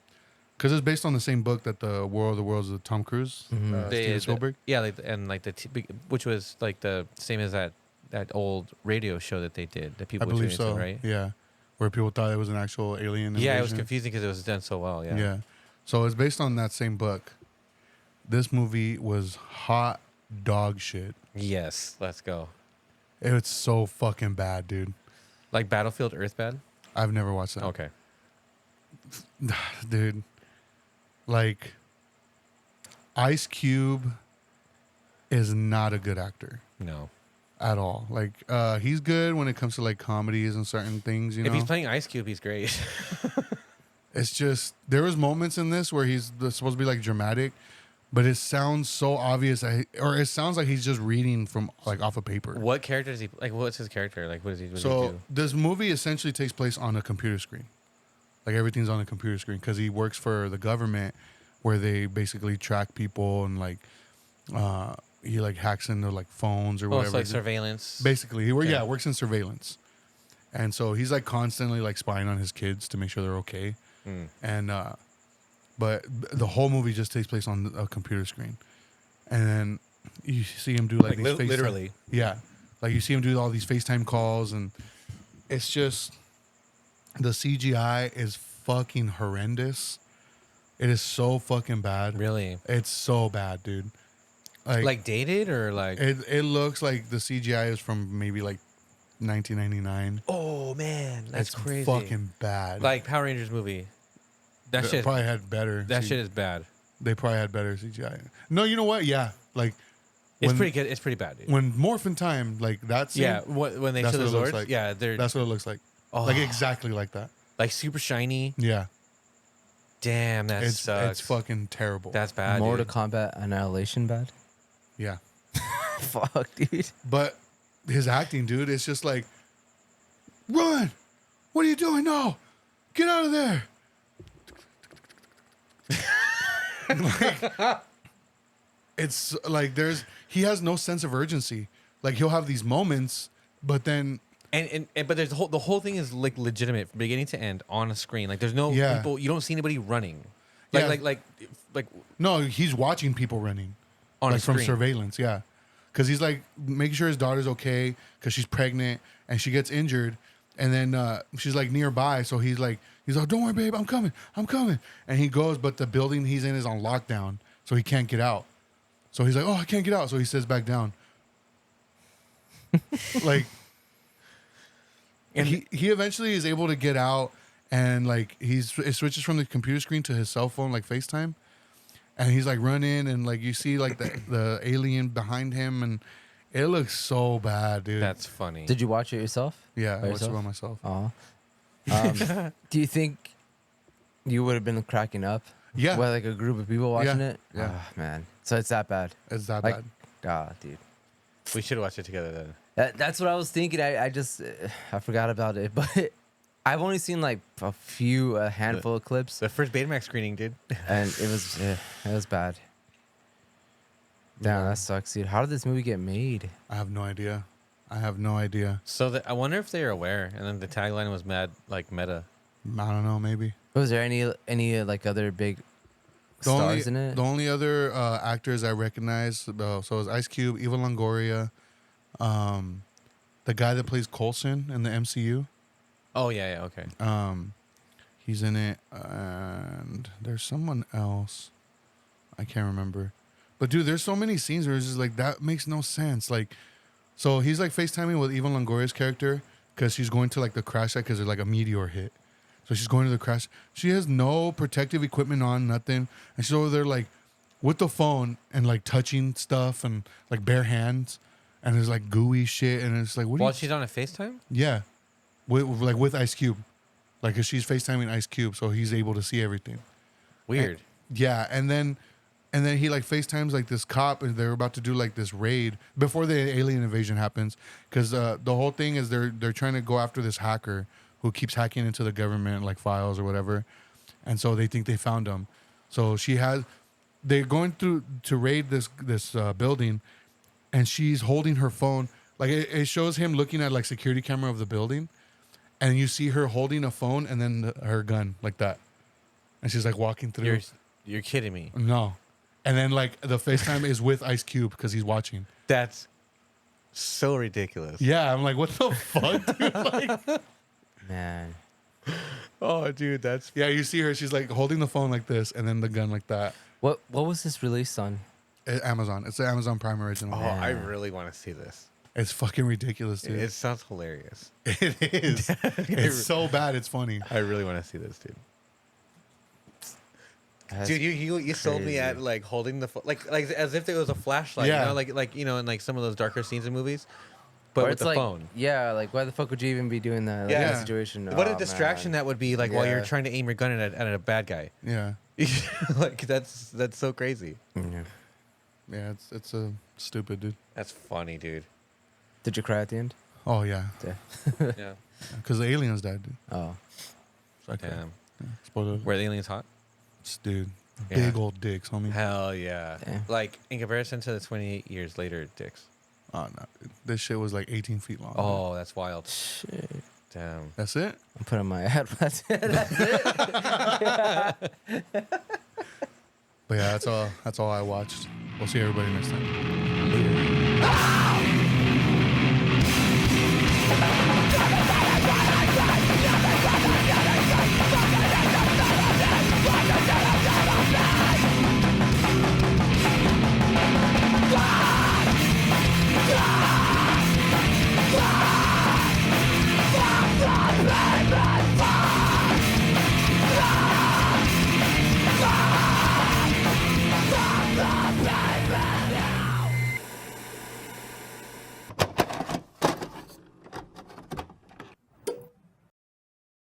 Because it's based on the same book that the War of the Worlds with Tom Cruise, Steven Spielberg. Yeah, like and like which was like the same as that old radio show that they did that I people believe tuned so. into, right? Yeah, where people thought it was an actual alien. Yeah, it was invasion. confusing because it was done so well. Yeah. Yeah. So it's based on that same book. This movie was hot dog shit. Yes, let's go. It's so fucking bad, dude. Like Battlefield Earthbound. I've never watched that. Okay. Dude. Like Ice Cube is not a good actor No. at all. Like he's good when it comes to like comedies and certain things, you know. If he's playing Ice Cube, he's great. It's just there was moments in this where he's supposed to be like dramatic, but it sounds so obvious, or it sounds like he's just reading from like off a paper. What character does he like? What's his character like? What does he do? So this movie essentially takes place on a computer screen. Like everything's on a computer screen because he works for the government, where they basically track people and like he like hacks into like phones or Oh, whatever. it's like surveillance. Basically, he Okay. works in surveillance, and so he's like constantly like spying on his kids to make sure they're okay. And but the whole movie just takes place on a computer screen, and then you see him do like these FaceTime- literally. yeah, like you see him do all these FaceTime calls, and it's just the CGI is fucking horrendous. It is so fucking bad. Really? It's so bad, dude. Like dated or like? it looks like the CGI is from maybe like 1999. Oh man, that's It's crazy. fucking bad. Like Power Rangers movie. That They shit. probably had better. That shit is bad. They probably had better CGI. No, you know what? Yeah, like It's when- pretty good. It's pretty bad, dude. when Morphin Time, like that scene. Yeah, when they that's show the what it looks Zords, like. yeah, they're That's what it looks like. Oh. Like exactly like that. like super shiny. Yeah, Damn, that it's sucks. fucking terrible. That's bad. Mortal dude. Kombat Annihilation bad? Yeah, Fuck, dude. but his acting, dude, it's just like, run! What are you doing? No, get out of there! Like, it's like he has no sense of urgency. Like he'll have these moments, but then And but there's the whole thing is like legitimate from beginning to end on a screen. Like there's no Yeah. people. You don't see anybody running. Yeah. Like no, he's watching people running. on like a screen. from surveillance, yeah. Because he's like making sure his daughter's okay because she's pregnant and she gets injured, and then she's like nearby, so he's like, don't worry, babe, I'm coming, and he goes, but the building he's in is on lockdown, so he can't get out. So he's like, oh, I can't get out, so he sits back down. Like, And he eventually is able to get out, and like it switches from the computer screen to his cell phone, like FaceTime, and he's like running, and like you see like the alien behind him, and it looks so bad, dude. that's funny. Did you watch it yourself? Yeah, By I watched it by yourself? myself. Do you think you would have been cracking up? Yeah. With like a group of people watching Yeah, it? yeah. Ah, man. So it's that bad. It's that Like, bad. ah, dude. We should watch it together then. That's what I was thinking. I just I forgot about it, but I've only seen like a handful of clips, The first Betamax screening, dude. and it was bad. Damn, that sucks, dude. How did this movie get made? I have no idea. I have no idea. So I wonder if they're aware. And then the tagline was mad, like meta. I don't know. Maybe. Was there any like other big The stars in it? The only other actors I recognize, so it was Ice Cube, Eva Longoria, the guy that plays Coulson in the MCU. Oh yeah, okay. He's in it, and there's someone else. I can't remember. But dude, there's so many scenes where it's just like that makes no sense. Like, so he's like FaceTiming with Eva Longoria's character because she's going to like the crash site because there's like a meteor hit. So she's going to the crash. She has no protective equipment on, nothing, and she's over there like with the phone and like touching stuff and like bare hands, and there's like gooey shit, and it's like what? While she's on a FaceTime? Yeah, with Ice Cube, like 'cause she's FaceTiming Ice Cube, so he's able to see everything. Weird. Yeah, and then he like FaceTimes like this cop, and they're about to do like this raid before the alien invasion happens, because the whole thing is they're trying to go after this hacker who keeps hacking into the government like files or whatever, and so they think they found him. So they're going through to raid this building, and she's holding her phone. Like it shows him looking at like security camera of the building, and you see her holding a phone and then her gun like that, and she's like walking through. You're kidding me. No. And then like the FaceTime is with Ice Cube because he's watching. That's so ridiculous. Yeah, I'm like, what the fuck, dude? Like, Man. Oh, dude, that's yeah, you see her, she's like holding the phone like this and then the gun like that. What was this released on? Amazon. It's the Amazon Prime original. Oh, I really want to see this. It's fucking ridiculous, dude. It sounds hilarious. It is. It's so bad, it's funny. I really want to see this, dude. That's Dude, you sold me crazy. at like holding the like as if it was a flashlight, Yeah. you know, like you know, in like some of those darker scenes in movies, but Or with it's the like, phone. Yeah, like why the fuck would you even be doing that? Like, Yeah. in that situation. What Oh, a distraction man. that would be, like while you're Yeah. trying to aim your gun at a bad guy. Yeah. Like that's so crazy. Yeah. Yeah, it's a stupid, dude. That's funny, dude. Did you cry at the end? Oh yeah. Yeah. Yeah. Because the aliens died, dude. Oh. So I cried. Damn. Yeah. Spoiler. Were the aliens hot? Dude. Yeah. Big old dicks, homie. Hell yeah. Damn. Like in comparison to the 28 years later dicks. Oh no, dude. This shit was like 18 feet long. Oh, that's wild. Shit. Damn. That's it? I'm putting my ad. That's it. But yeah, that's all I watched. We'll see everybody next time.